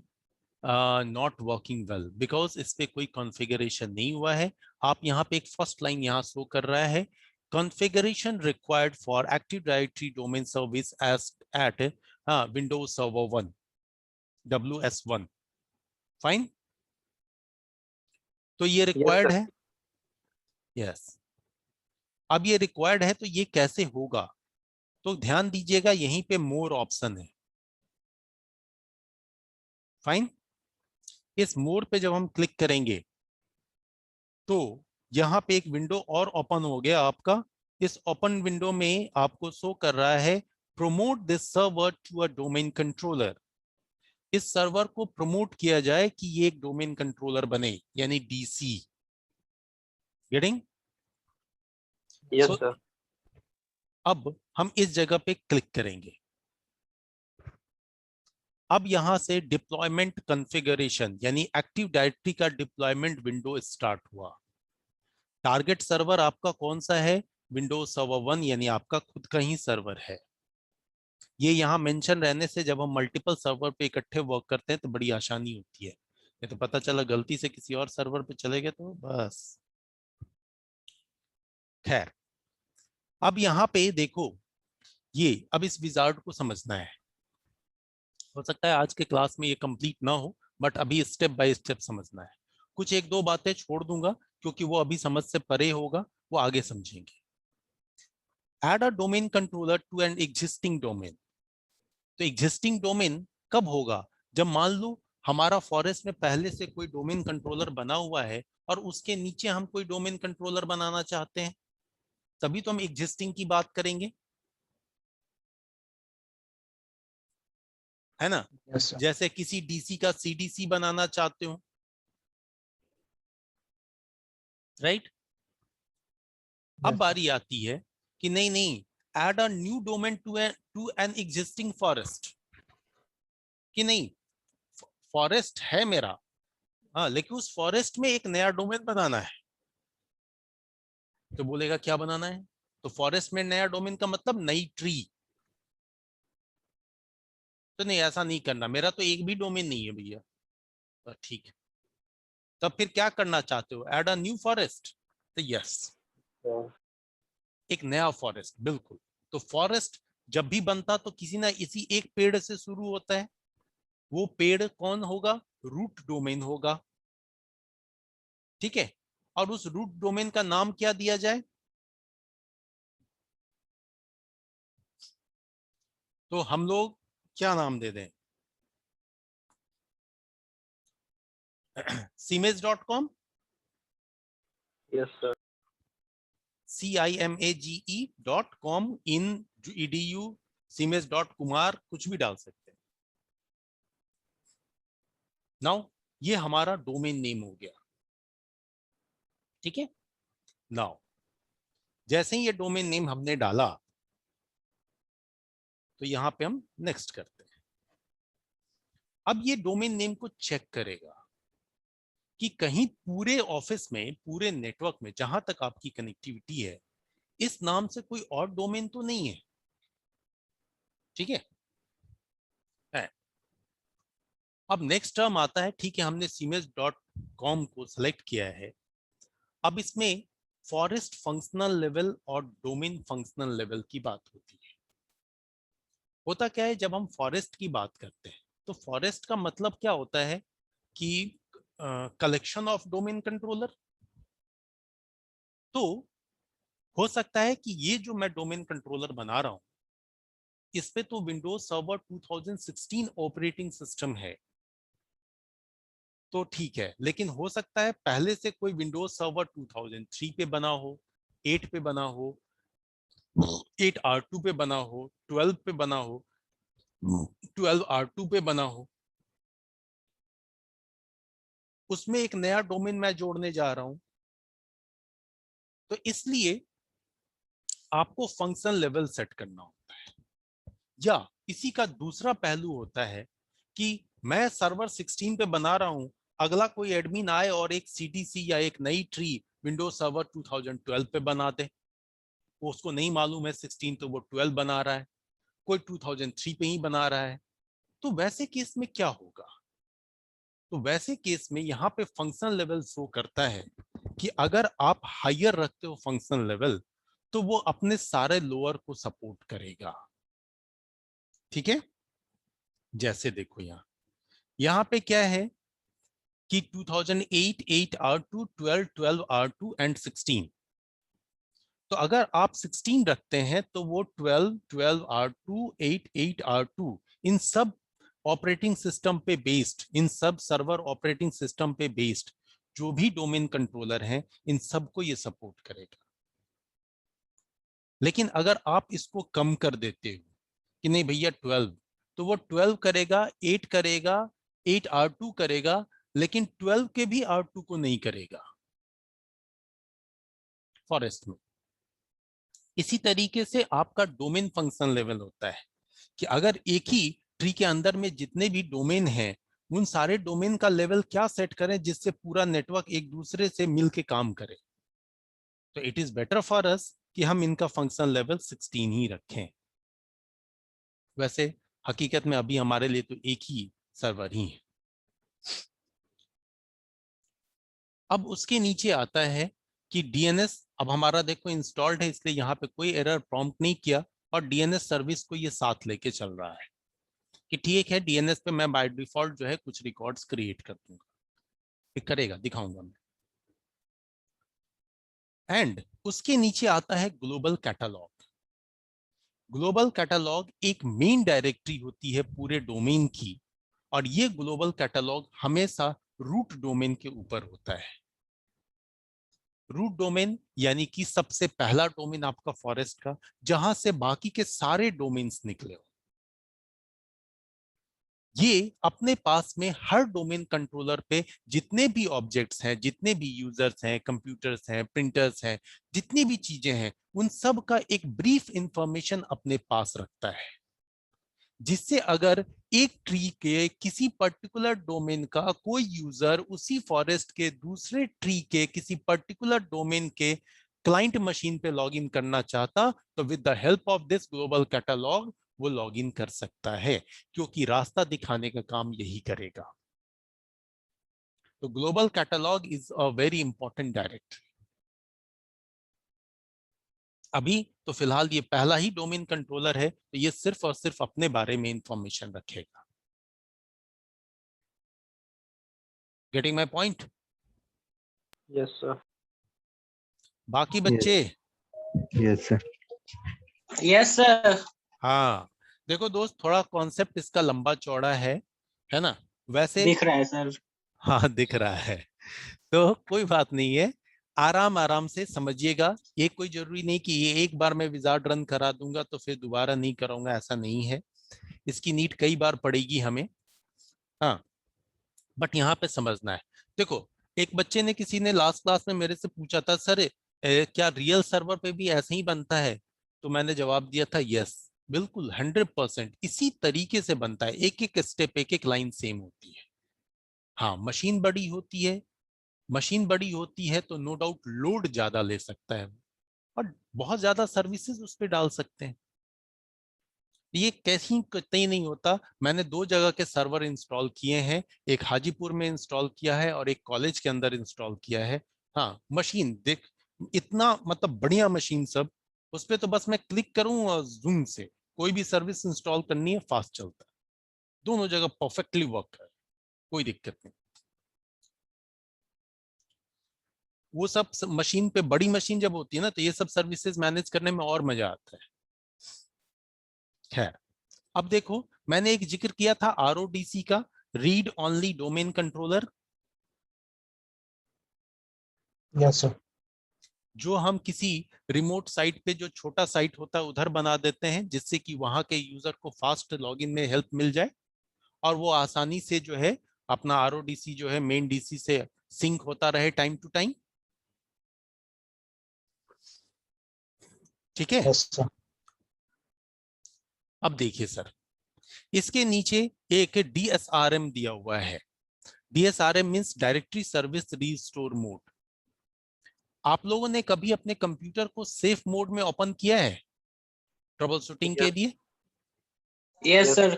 not working well, because इस पे कोई कॉन्फ़िगरेशन नहीं हुआ है। आप यहाँ पे एक फर्स्ट लाइन यहाँ शो कर रहा है, configuration required for active directory domain service as at Windows server 1 WS1। Fine, तो ये यस रिक्वायर्ड सर। है। यस, अब ये रिक्वायर्ड है तो ये कैसे होगा, तो ध्यान दीजिएगा यहीं पे मोर ऑप्शन है। फाइन, इस मोर पे जब हम क्लिक करेंगे तो यहाँ पे एक विंडो और ओपन हो गया आपका। इस ओपन विंडो में आपको शो कर रहा है, promote this server to a domain controller. इस सर्वर को प्रमोट किया जाए कि ये एक डोमेन कंट्रोलर बने, यानी DC। Getting? Yes so sir. अब हम इस जगह पे क्लिक करेंगे। अब यहां से डिप्लॉयमेंट कॉन्फ़िगरेशन यानी एक्टिव डायरेक्टरी का डिप्लॉयमेंट विंडो स्टार्ट हुआ। टारगेट सर्वर आपका कौन सा है? विंडोज सर्वर 1, यानी आपका खुद का ही सर्वर है। ये यहाँ मेंशन रहने से जब हम मल्टीपल सर्वर पे इकट्ठे वर्क करते हैं तो बड़ी आसानी होती है। ये तो पता चला गलती से किसी और सर्वर पे चले गए तो बस। खैर, अब यहाँ पे देखो, ये अब इस विजार्ड को समझना है। हो सकता है आज के क्लास में ये कंप्लीट ना हो, बट अभी स्टेप बाय स्टेप समझना है। कुछ एक दो बातें छोड़ दूंगा क्योंकि वो अभी समझ से परे होगा, वो आगे समझेंगे। Add a domain controller to an existing domain. तो एग्जिस्टिंग डोमेन कब होगा? जब मान लो हमारा फॉरेस्ट में पहले से कोई डोमेन कंट्रोलर बना हुआ है और उसके नीचे हम कोई डोमेन कंट्रोलर बनाना चाहते हैं, तभी तो हम एग्जिस्टिंग की बात करेंगे, है ना? Yes sir. जैसे किसी DC का CDC बनाना चाहते हो, राइट? अब यस सर। बारी आती है कि नहीं नहीं, add a new domain to an existing forest, कि नहीं फॉरेस्ट है मेरा, हाँ, लेकिन उस फॉरेस्ट में एक नया डोमेन बनाना है। तो बोलेगा क्या बनाना है? तो फॉरेस्ट में नया डोमेन का मतलब नई ट्री। तो नहीं, ऐसा नहीं करना, मेरा तो एक भी डोमेन नहीं है भैया। ठीक है, तब फिर क्या करना चाहते हो, ऐड अ न्यू फॉरेस्ट? तो यस, एक नया फॉरेस्ट, बिल्कुल। तो फॉरेस्ट जब भी बनता तो किसी ना इसी एक पेड़ से शुरू होता है। वो पेड़ कौन होगा? रूट डोमेन होगा, ठीक है। और उस रूट डोमेन का नाम क्या दिया जाए? तो हम लोग क्या नाम दे दें? CIMAGE.com, yes sir. CIMAGE.com, in edu, CIMAGE.kumar, कुछ भी डाल सकते हैं। नाउ ये हमारा डोमेन नेम हो गया, ठीक है। नाउ जैसे ही ये डोमेन नेम हमने डाला तो यहां पे हम नेक्स्ट करते हैं। अब ये डोमेन नेम को चेक करेगा कि कहीं पूरे ऑफिस में, पूरे नेटवर्क में जहां तक आपकी कनेक्टिविटी है, इस नाम से कोई और डोमेन तो नहीं है, ठीक है। अब नेक्स्ट टर्म आता है, ठीक है, हमने CIMAGE.com को सिलेक्ट किया है। अब इसमें फॉरेस्ट फंक्शनल लेवल और डोमेन फंक्शनल लेवल की बात होती है। होता क्या है, जब हम फॉरेस्ट की बात करते हैं तो फॉरेस्ट का मतलब क्या होता है कि कलेक्शन ऑफ डोमेन कंट्रोलर। तो हो सकता है कि ये जो मैं डोमेन कंट्रोलर बना रहा हूं, इस पे तो विंडोज सर्वर 2016 ऑपरेटिंग सिस्टम है, तो ठीक है। लेकिन हो सकता है पहले से कोई विंडोज सर्वर 2003 पे बना हो, 8 पे बना हो, 8R2 पे बना हो, 12 पे बना हो, 12R2 पे बना हो। उसमें एक नया डोमेन मैं जोड़ने जा रहा हूं, तो इसलिए आपको फंक्शन लेवल सेट करना होता है। या इसी का दूसरा पहलू होता है कि मैं सर्वर 16 पे बना रहा हूं, अगला कोई एडमिन आए और एक CTC या एक नई ट्री विंडोज सर्वर 2012 पे बना दे। वो उसको नहीं मालूम है 16, तो वो 12 बना रहा है, कोई 2003 पे ही बना रहा है। तो वैसे केस में क्या होगा? तो वैसे केस में यहाँ पे फंक्शन लेवल शो करता है कि अगर आप हायर रखते हो फंक्शन लेवल, तो वो अपने सारे लोअर को सपोर्ट करेगा, ठीक है। जैसे देखो यहाँ पे क्या है कि 2008 8R2, 12 12R2 एंड 16। तो अगर आप 16 रखते हैं तो वो 12 12R2, 8 8R2, इन सब ऑपरेटिंग सिस्टम पे बेस्ड, इन सब सर्वर ऑपरेटिंग सिस्टम पे बेस्ड जो भी डोमेन कंट्रोलर हैं, इन सबको ये सपोर्ट करेगा। लेकिन अगर आप इसको कम कर देते हो कि नहीं भैया 12, तो वो 12 करेगा, 8 करेगा, 8R2 करेगा, लेकिन 12 के भी R2 को नहीं करेगा फॉरेस्ट में। इसी तरीके से आपका डोमेन फंक्शन लेवल होता है कि अगर एक ही ट्री के अंदर में जितने भी डोमेन हैं, उन सारे डोमेन का लेवल क्या सेट करें जिससे पूरा नेटवर्क एक दूसरे से मिलके काम करे। तो it is better for us कि हम इनका फंक्शन लेवल 16 ही रखें। वैसे हकीकत में अभी हमारे लिए तो एक ही सर्वर ही है। अब उसके नीचे आता है कि DNS, अब हमारा देखो इंस्टॉल्ड है, इसलिए यहाँ पे कोई एरर प्रॉम्प्ट नहीं किया, और DNS सर्विस को ये साथ लेके चल रहा है कि ठीक है, DNS पे मैं बाय डिफॉल्ट जो है कुछ रिकॉर्ड्स क्रिएट कर दूंगा, ये करेगा, दिखाऊंगा मैं। एंड उसके नीचे आता है ग्लोबल कैटलॉग। ग्लोबल कैटलॉग एक मेन डायरेक्टरी होती है पूरे डोमेन की, और ये ग्लोबल कैटलॉग हमेशा रूट डोमेन के ऊपर होता है। रूट डोमेन यानी कि सबसे पहला डोमेन आपका फॉरेस्ट का, जहां से बाकी के सारे डोमेन्स निकले हो। ये अपने पास में हर डोमेन कंट्रोलर पे जितने भी ऑब्जेक्ट्स हैं, जितने भी यूजर्स हैं, कंप्यूटर्स हैं, प्रिंटर्स हैं, जितनी भी चीजें हैं, उन सब का एक ब्रीफ इंफॉर्मेशन अपने पास रखता है, जिससे अगर एक ट्री के किसी पर्टिकुलर डोमेन का कोई यूजर उसी फॉरेस्ट के दूसरे ट्री के किसी पर्टिकुलर डोमेन के क्लाइंट मशीन पे लॉगिन करना चाहता, तो with the help of this global catalogue वो लॉगिन कर सकता है, क्योंकि रास्ता दिखाने का काम यही करेगा। तो global catalogue is a very important directory. अभी तो फिलहाल ये पहला ही डोमेन कंट्रोलर है, तो ये सिर्फ और सिर्फ अपने बारे में इंफॉर्मेशन रखेगा। Getting my point? Yes sir. बाकी बच्चे? Yes sir. Yes sir. हाँ, देखो दोस्त, थोड़ा कॉन्सेप्ट इसका लंबा चौड़ा है ना? वैसे दिख रहा है सर। हाँ, दिख रहा है। तो कोई बात नहीं है, आराम आराम से समझिएगा। ये कोई जरूरी नहीं कि ये एक बार मैं विजार्ड रन करा दूंगा तो फिर दोबारा नहीं करूंगा, ऐसा नहीं है। इसकी नीड कई बार पड़ेगी हमें। हाँ, बट यहाँ पे समझना है। देखो, एक बच्चे ने, किसी ने लास्ट क्लास में मेरे से पूछा था, सर क्या रियल सर्वर पे भी ऐसे ही बनता है? तो मैंने जवाब दिया था, यस, बिल्कुल 100% इसी तरीके से बनता है। एक एक स्टेप, एक एक लाइन सेम होती है। हाँ, मशीन बड़ी होती है तो नो डाउट लोड ज्यादा ले सकता है, और बहुत ज्यादा सर्विसेज उस पर डाल सकते हैं। ये कैसी कतई नहीं होता। मैंने 2 जगह के सर्वर इंस्टॉल किए हैं, एक हाजीपुर में इंस्टॉल किया है और एक कॉलेज के अंदर इंस्टॉल किया है। हाँ, मशीन देख, इतना मतलब बढ़िया मशीन सब। उस पे तो बस मैं क्लिक करूं और जूम से कोई भी सर्विस इंस्टॉल करनी है, फास्ट चलता है। दोनों जगह परफेक्टली वर्क है, कोई दिक्कत नहीं। वो सब मशीन पे, बड़ी मशीन जब होती है ना, तो ये सब सर्विसेज मैनेज करने में और मजा आता है। खैर, अब देखो, मैंने एक जिक्र किया था आरओडीसी का, read only domain controller. Yes sir. जो हम किसी रिमोट साइट पे, जो छोटा साइट होता है, उधर बना देते हैं, जिससे कि वहां के यूजर को फास्ट लॉगिन में हेल्प मिल जाए, और वो आसानी से जो है अपना आरओडीसी जो है मेन डीसी से सिंक होता रहे टाइम टू टाइम। ठीक है? Yes sir. अब देखिए सर, इसके नीचे एक डीएसआरएम दिया हुआ है। DSRM means directory service restore mode. आप लोगों ने कभी अपने कंप्यूटर को सेफ मोड में ओपन किया है ट्रबल शूटिंग के लिए? Yes sir.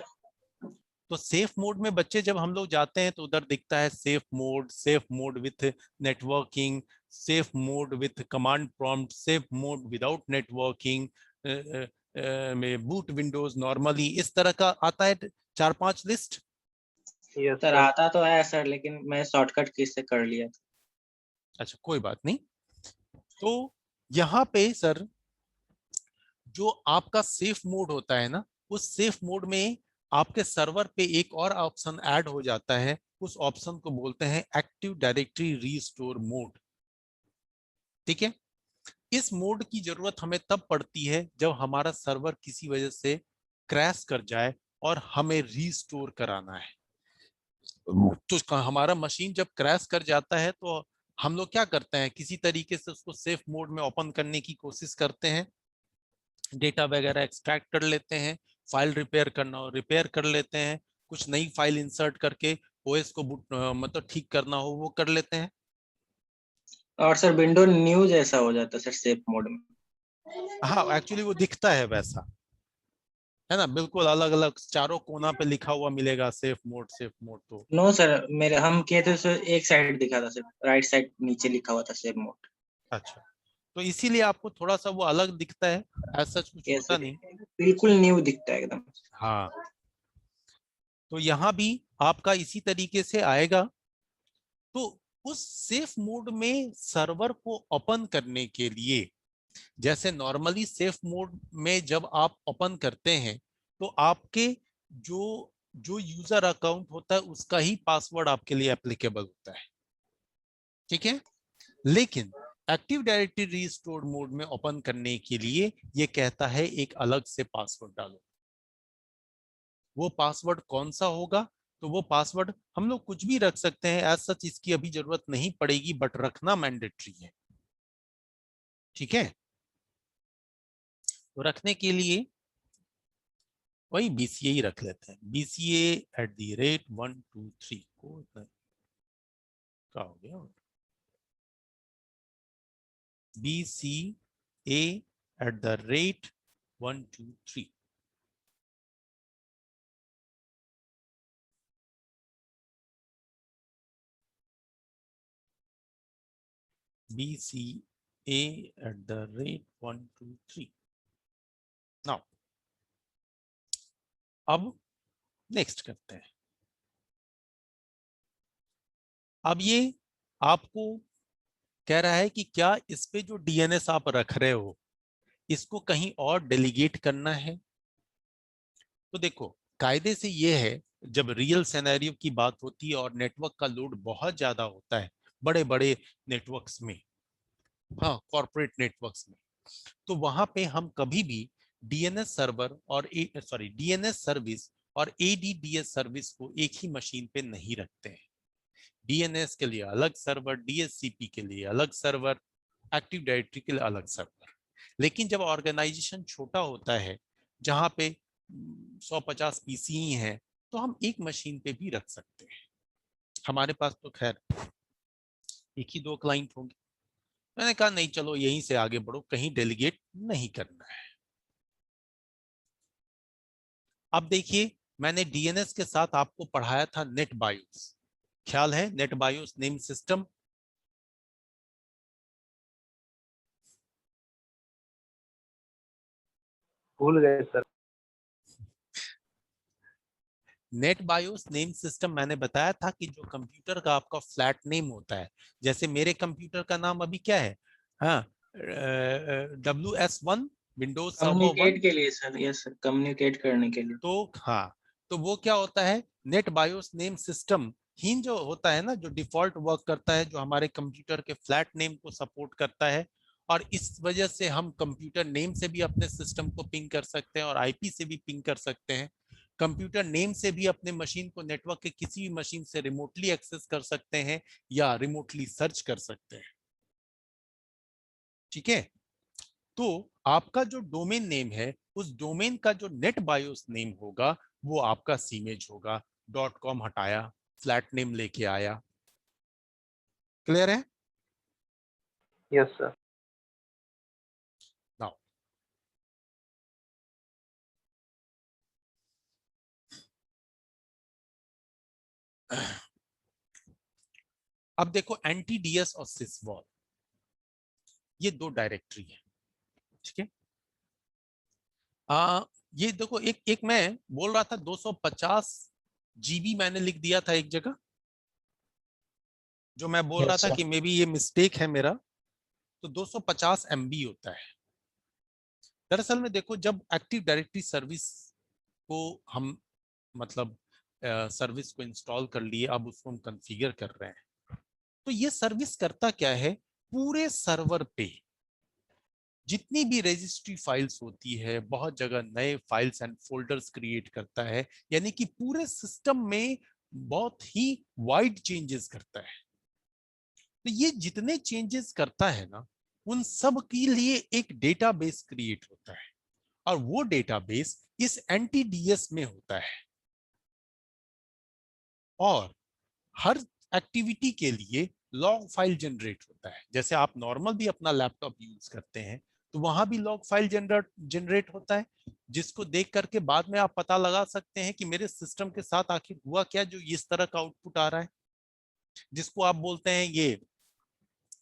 तो सेफ मोड में बच्चे जब हम लोग जाते हैं तो उधर दिखता है safe mode with networking, safe mode with command prompt, safe mode without networking, में बूट विंडोज नॉर्मली, इस तरह का आता है 4-5 लिस्ट। Yes sir sir. आता तो है सर, लेकिन मैं शॉर्टकट की से कर लिया था। अच्छा, कोई बात नहीं। तो यहाँ पे सर, जो आपका सेफ मोड होता है ना, उस सेफ मोड में आपके सर्वर पे एक और ऑप्शन ऐड हो जाता है। उस ऑप्शन को बोलते हैं एक्टिव डायरेक्टरी रीस्टोर मोड। ठीक है? इस मोड की जरूरत हमें तब पड़ती है जब हमारा सर्वर किसी वजह से क्रैश कर जाए और हमें रीस्टोर कराना है। तो हमारा मशीन जब क्रैश कर जाता है तो हम लोग क्या करते हैं, किसी तरीके से उसको सेफ मोड में ओपन करने की कोशिश करते हैं, डेटा वगैरह एक्सट्रैक्ट कर लेते हैं, फाइल रिपेयर करना हो रिपेयर कर लेते हैं, कुछ नई फाइल इंसर्ट करके ओएस को मतलब ठीक करना हो वो कर लेते हैं। और सर विंडो न्यू जैसा हो जाता है सर सेफ मोड में। हाँ, एक्चुअली वो दिखता है वैसा, है ना? बिल्कुल अलग अलग चारों कोना पे लिखा हुआ मिलेगा सेफ मोड, सेफ मोड। तो नो सर, मेरे हम किए थे सर, एक साइड दिखा था सर, राइट साइड नीचे लिखा हुआ था सेफ मोड। अच्छा, तो इसीलिए आपको थोड़ा सा वो अलग दिखता है, ऐसा कुछ यस होता सर, नहीं। बिल्कुल न्यू दिखता है एकदम। हाँ, तो यहाँ भी आपका इसी तरीके से आएगा। तो उस सेफ मोड में सर्वर को ओपन करने के लिए, जैसे नॉर्मली सेफ मोड में जब आप ओपन करते हैं तो आपके जो जो यूजर अकाउंट होता है उसका ही पासवर्ड आपके लिए एप्लीकेबल होता है। ठीक है? लेकिन एक्टिव डायरेक्टरी रीस्टोर मोड में ओपन करने के लिए ये कहता है एक अलग से पासवर्ड डालो। वो पासवर्ड कौन सा होगा? तो वो पासवर्ड हम लोग कुछ भी रख सकते हैं, एज सच इसकी अभी जरूरत नहीं पड़ेगी, बट रखना मैंडेटरी है। ठीक है? तो रखने के लिए वही बीसीए ही रख लेते हैं, BCA@123 को क्या हो गया, BCA@123। bca@123. नाउ अब नेक्स्ट करते हैं। अब ये आपको कह रहा है कि क्या इस पे जो डीएनएस आप रख रहे हो इसको कहीं और डेलीगेट करना है। तो देखो कायदे से ये है, जब रियल सिनेरियो की बात होती है और नेटवर्क का लोड बहुत ज्यादा होता है बड़े बड़े नेटवर्क्स में, हाँ कॉर्पोरेट नेटवर्क्स में, तो वहां पे हम कभी भी डीएनएस सर्वर और डीएनएस सर्विस और एडीडीएस सर्विस को एक ही मशीन पे नहीं रखते हैं। डीएनएस के लिए अलग सर्वर, डीएचसीपी के लिए अलग सर्वर, एक्टिव डायरेक्टरी के लिए अलग सर्वर। लेकिन जब ऑर्गेनाइजेशन छोटा होता है जहां पे 150 पीसी हैं तो हम एक मशीन पे भी रख सकते हैं। हमारे पास तो खैर एक ही 2 क्लाइंट होंगे। मैंने कहा नहीं चलो यहीं से आगे बढ़ो, कहीं डेलीगेट नहीं करना है। अब देखिए मैंने डीएनएस के साथ आपको पढ़ाया था नेट बायोस, ख्याल है नेट बायोस नेम सिस्टम। भूल गए sir. Net BIOS name system मैंने बताया था कि जो कंप्यूटर का आपका फ्लैट नेम होता है, जैसे मेरे कंप्यूटर का नाम अभी क्या है, हाँ WS1 विंडोज सर्वर 1। कम्युनिकेट के लिए सर, यस सर, कम्युनिकेट करने के लिए। तो हाँ, तो वो क्या होता है, नेट बायोस नेम सिस्टम ही जो होता है ना, जो डिफॉल्ट वर्क करता है, जो हमारे कंप्यूटर के फ्लैट नेम को सपोर्ट करता है। और इस वजह से हम कंप्यूटर नेम से भी अपने सिस्टम को पिंग कर सकते हैं और आईपी से भी पिंग कर सकते हैं। कंप्यूटर नेम से भी अपने मशीन को नेटवर्क के किसी भी मशीन से रिमोटली एक्सेस कर सकते हैं या रिमोटली सर्च कर सकते हैं। ठीक है, तो आपका जो डोमेन नेम है उस डोमेन का जो नेट बायोस नेम होगा वो आपका सीमेज होगा। .com हटाया, फ्लैट नेम लेके आया। क्लियर है? Yes sir. नाउ अब देखो एंटीडीएस और सिसवॉल, ये 2 डायरेक्टरी है। ठीक है, ये देखो एक एक मैं बोल रहा था 250 जीबी मैंने लिख दिया था एक जगह, जो मैं बोल रहा यस था सर। कि मे बी ये मिस्टेक है मेरा। तो 250 MB होता है। दरअसल में देखो जब एक्टिव डायरेक्टरी सर्विस को हम मतलब सर्विस को इंस्टॉल कर लिए, अब उसको हम कॉन्फ़िगर कर रहे हैं, तो ये सर्विस करता क्या है, पूरे सर्वर पे जितनी भी रजिस्ट्री फाइल्स होती है, बहुत जगह नए फाइल्स एंड फोल्डर्स क्रिएट करता है, यानी कि पूरे सिस्टम में बहुत ही वाइड चेंजेस करता है। तो ये जितने चेंजेस करता है ना, उन सब के लिए एक डेटाबेस क्रिएट होता है और वो डेटाबेस इस एंटीडीएस में होता है। और हर एक्टिविटी के लिए लॉग फाइल जनरेट होता है। जैसे आप नॉर्मल भी अपना लैपटॉप यूज करते हैं तो वहां भी लॉग फाइल जनरेट होता है, जिसको देख करके बाद में आप पता लगा सकते हैं कि मेरे सिस्टम के साथ आखिर हुआ क्या जो इस तरह का आउटपुट आ रहा है, जिसको आप बोलते हैं ये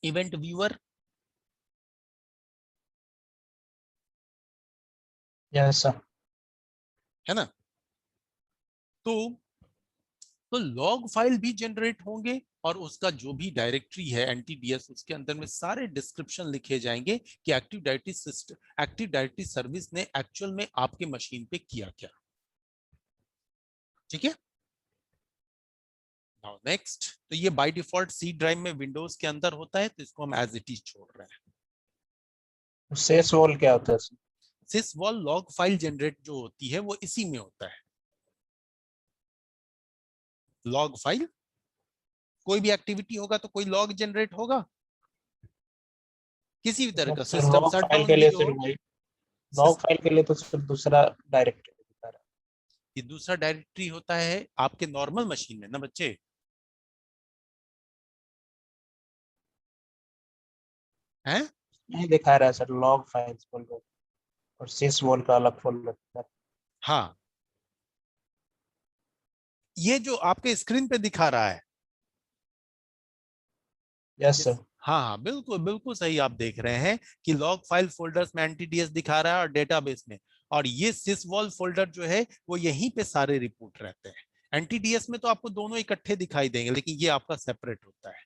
इवेंट व्यूअर। Yes sir. है ना? तो लॉग फाइल भी जनरेट होंगे और उसका जो भी डायरेक्टरी है एंटीडीएस, उसके अंदर में सारे डिस्क्रिप्शन लिखे जाएंगे कि एक्टिव डायरेक्टरी सर्विस ने एक्चुअल में आपके मशीन पे किया क्या। ठीक है, नाउ नेक्स्ट, तो ये बाय डिफॉल्ट सी ड्राइव में विंडोज के अंदर होता है, तो इसको हम एज इट इज छोड़ रहे हैं। सेस वॉल क्या होता है सर? सिसवॉल लॉग फाइल जनरेट जो होती है वो इसी में होता है। लॉग फाइल, कोई भी एक्टिविटी होगा तो कोई लॉग जनरेट होगा, किसी भी तरह का, sir system log shut file down के भी लिए हो। सर वही, लॉग फाइल के लिए तो सर दूसरा डायरेक्टरी बता रहा ये दूसरा डायरेक्टरी होता है आपके नॉर्मल मशीन में ना बच्चे। हैं? है। नहीं दिखा रहा है सर, लॉग फाइल्स बोल रहे, और सेस वॉल का अलग फोल्डर। हाँ, ये जो आपके स्क्रीन पे दिखा रहा है, यस सर। हाँ हाँ, बिल्कुल बिल्कुल सही आप देख रहे हैं कि लॉग फाइल फोल्डर्स में एनटीडीएस दिखा रहा है और डेटाबेस में, और ये सिसवॉल फोल्डर जो है वो यहीं पे सारे रिपोर्ट रहते हैं। एनटीडीएस में तो आपको दोनों इकट्ठे दिखाई देंगे, लेकिन ये आपका सेपरेट होता है।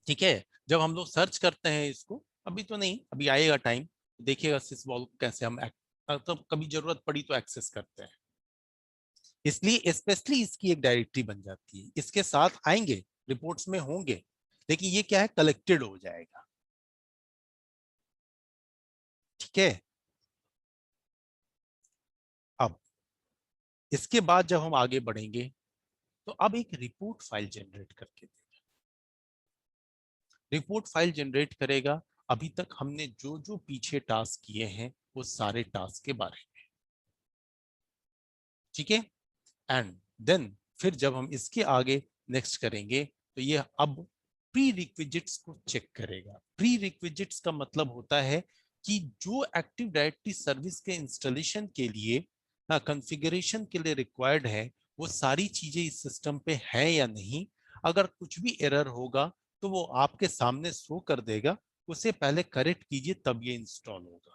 ठीक है, जब हम लोग सर्च करते हैं इसको, अभी तो नहीं, अभी आएगा टाइम, देखिएगा सिसवॉल कैसे हम तो कभी जरूरत पड़ी तो एक्सेस करते हैं। इसलिए स्पेशली इसकी एक डायरेक्टरी बन जाती है, इसके साथ आएंगे, रिपोर्ट्स में होंगे, लेकिन ये क्या है, कलेक्टेड हो जाएगा। ठीक है, अब इसके बाद जब हम आगे बढ़ेंगे तो अब एक रिपोर्ट फाइल जनरेट करके देगा। रिपोर्ट फाइल जनरेट करेगा, अभी तक हमने जो जो पीछे टास्क किए हैं वो सारे टास्क के बारे में। ठीक है, एंड देन फिर जब हम इसके आगे नेक्स्ट करेंगे तो ये अब प्री रिक्विजिट्स को चेक करेगा। प्री रिक्विजिट्स का मतलब होता है कि जो एक्टिव डायरेक्टरी सर्विस के इंस्टॉलेशन के लिए कॉन्फ़िगरेशन के लिए रिक्वायर्ड है, वो सारी चीजें इस सिस्टम पे है या नहीं। अगर कुछ भी एरर होगा तो वो आपके सामने शो कर देगा, उसे पहले करेक्ट कीजिए तब ये इंस्टॉल होगा।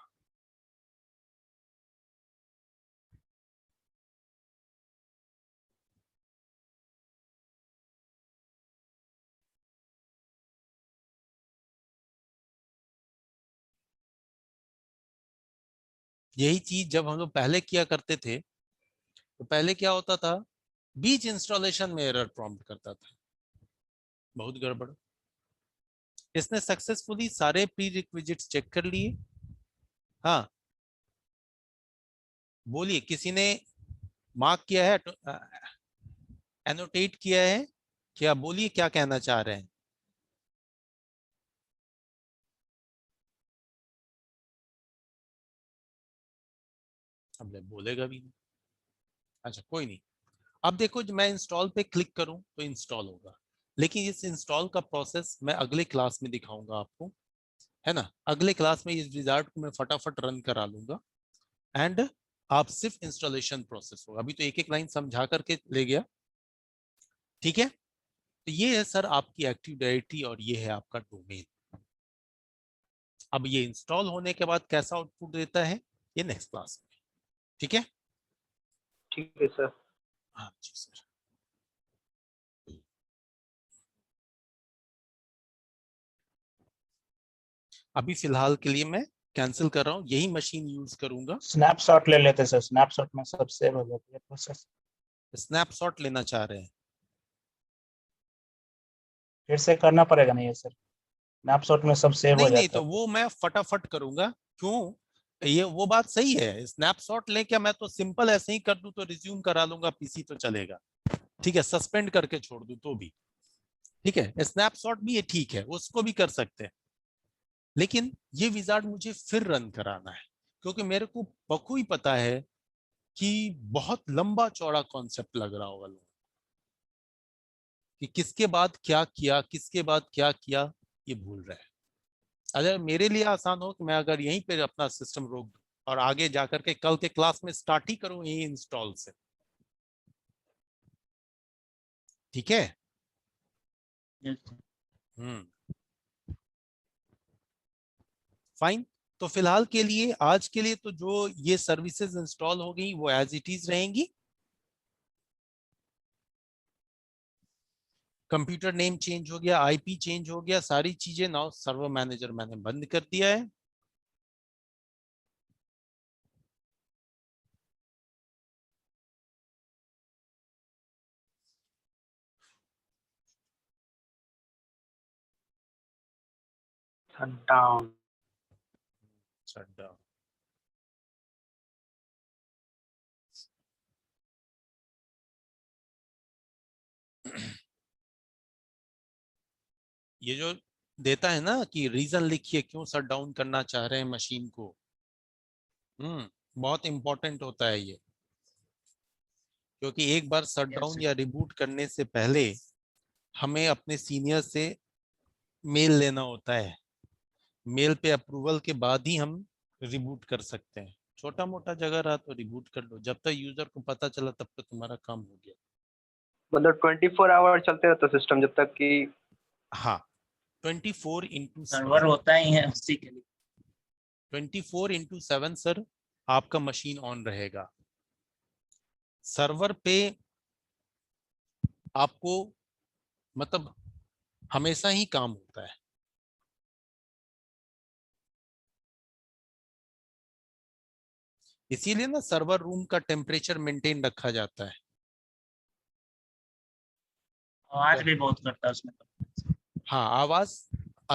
यही चीज जब हम लोग पहले किया करते थे तो पहले क्या होता था, बीच इंस्टॉलेशन में एरर प्रॉम्प्ट करता था, बहुत गड़बड़। इसने सक्सेसफुली सारे प्री रिक्विजिट्स चेक कर लिए। हाँ, बोलिए, किसी ने मार्क किया है, एनोटेट किया है क्या? बोलिए क्या कहना चाह रहे हैं। अब बोलेगा भी नहीं। अच्छा कोई नहीं, अब देखो जब मैं इंस्टॉल पे क्लिक करूं तो इंस्टॉल होगा, लेकिन इस इंस्टॉल का प्रोसेस मैं अगले क्लास में दिखाऊंगा आपको, है ना। अगले क्लास में इस विजार्ड को मैं फटाफट रन करा लूंगा एंड आप सिर्फ इंस्टॉलेशन प्रोसेस होगा। अभी तो एक एक लाइन समझा करके ले गया। ठीक है, तो ये है सर आपकी एक्टिव डायरेक्टरी और ये है आपका डोमेन। अब ये इंस्टॉल होने के बाद कैसा आउटपुट देता है ये नेक्स्ट क्लास में। ठीक है, ठीक है सर। हाँ जी सर। अभी फिलहाल के लिए मैं कैंसिल कर रहा हूँ, यही मशीन यूज करूंगा। स्नैपशॉट ले लेते सर, स्नैपशॉट में सब सेव हो जाती है प्रोसेस। स्नैपशॉट लेना चाह रहे हैं? फिर से करना पड़ेगा नहीं है सर, स्नैपशॉट में सब सेव हो नहीं नहीं, जाता तो है। वो मैं फटाफट करूंगा। क्यों, ये वो बात सही है, स्नैपशॉट लेके मैं तो सिंपल ऐसे ही कर दूं तो रिज्यूम करा लूंगा, पीसी तो चलेगा। ठीक है, सस्पेंड करके छोड़ दूं तो भी ठीक है, स्नैपशॉट भी ये ठीक है, उसको भी कर सकते हैं। लेकिन ये विजार्ड मुझे फिर रन कराना है, क्योंकि मेरे को बखूबी पता है कि बहुत लंबा चौड़ा कॉन्सेप्ट लग रहा होगा लोगों को, कि किसके बाद क्या किया, किसके बाद क्या किया, ये भूल रहे हैं। अगर मेरे लिए आसान हो कि मैं अगर यहीं पे अपना सिस्टम रोक दूं और आगे जाकर के कल के क्लास में स्टार्ट ही करूं यही इंस्टॉल से। ठीक है, हम्म, फाइन। तो फिलहाल के लिए, आज के लिए तो जो ये सर्विसेज इंस्टॉल हो गई वो एज इट इज रहेंगी। कंप्यूटर नेम चेंज हो गया, आईपी चेंज हो गया, सारी चीजें। नाउ सर्वर मैनेजर मैंने बंद कर दिया है। Shut down. Shut down. ये जो देता है ना कि रीजन लिखिए क्यों शट डाउन करना चाह रहे हैं मशीन को, बहुत इंपॉर्टेंट होता है ये, क्योंकि एक बार शट डाउन या रिबूट करने से पहले हमें अपने सीनियर से मेल लेना होता है। मेल पे अप्रूवल के बाद ही हम रिबूट कर सकते हैं। छोटा मोटा जगह रहा तो रिबूट कर लो, जब तक यूजर को पता चला तब तक तुम्हारा काम हो गया। मतलब 24 आवर चलते रहता सिस्टम जब तक कि हाँ 24/7 सर्वर होता ही है उसी के लिए। 24/7 सर आपका मशीन ऑन रहेगा। सर्वर पे आपको मतलब हमेशा ही काम होता है। इसीलिए ना सर्वर रूम का टेम्परेचर मेंटेन रखा जाता है। आवाज भी बहुत करता है उसमें। हाँ आवाज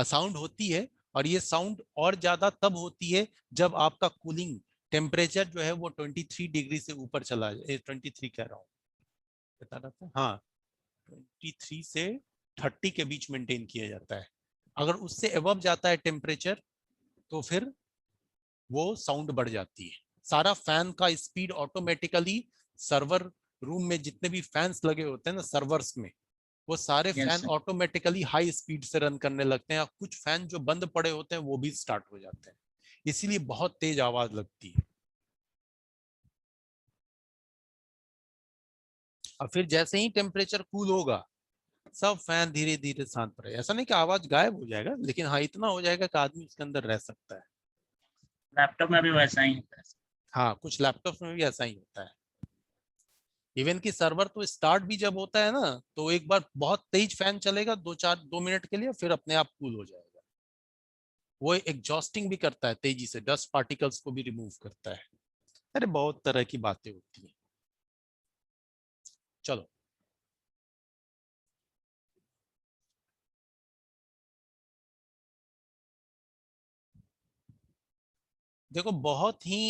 साउंड होती है, और ये साउंड और ज्यादा तब होती है जब आपका कूलिंग टेम्परेचर जो है वो 23 डिग्री से ऊपर चला जाए। 23 कह रहा हूँ, बता रहा था, हाँ 23 से 30 के बीच मेंटेन किया जाता है। अगर उससे एबव जाता है टेम्परेचर तो फिर वो साउंड बढ़ जाती है। सारा फैन का स्पीड ऑटोमेटिकली सर्वर रूम में जितने भी फैंस लगे होते हैं ना सर्वर्स में, वो सारे Yes, fan sir. Automatically high speed से रन करने लगते हैं। कुछ फैन जो बंद पड़े होते हैं वो भी स्टार्ट हो जाते हैं, इसीलिए बहुत तेज आवाज लगती है। और फिर जैसे ही टेम्परेचर कूल होगा सब फैन धीरे धीरे शांत पड़े। ऐसा नहीं कि आवाज गायब हो जाएगा, लेकिन हाँ इतना हो जाएगा कि आदमी उसके अंदर रह सकता है। लैपटॉप में भी वैसा ही होता है। हाँ कुछ लैपटॉप में भी ऐसा ही होता है। इवन की सर्वर तो स्टार्ट भी जब होता है ना तो एक बार बहुत तेज फैन चलेगा 2 मिनट के लिए, फिर अपने आप कूल हो जाएगा। वो एग्जॉस्टिंग भी करता है तेजी से, डस्ट पार्टिकल्स को भी रिमूव करता है। अरे बहुत तरह की बातें होती हैं। चलो देखो बहुत ही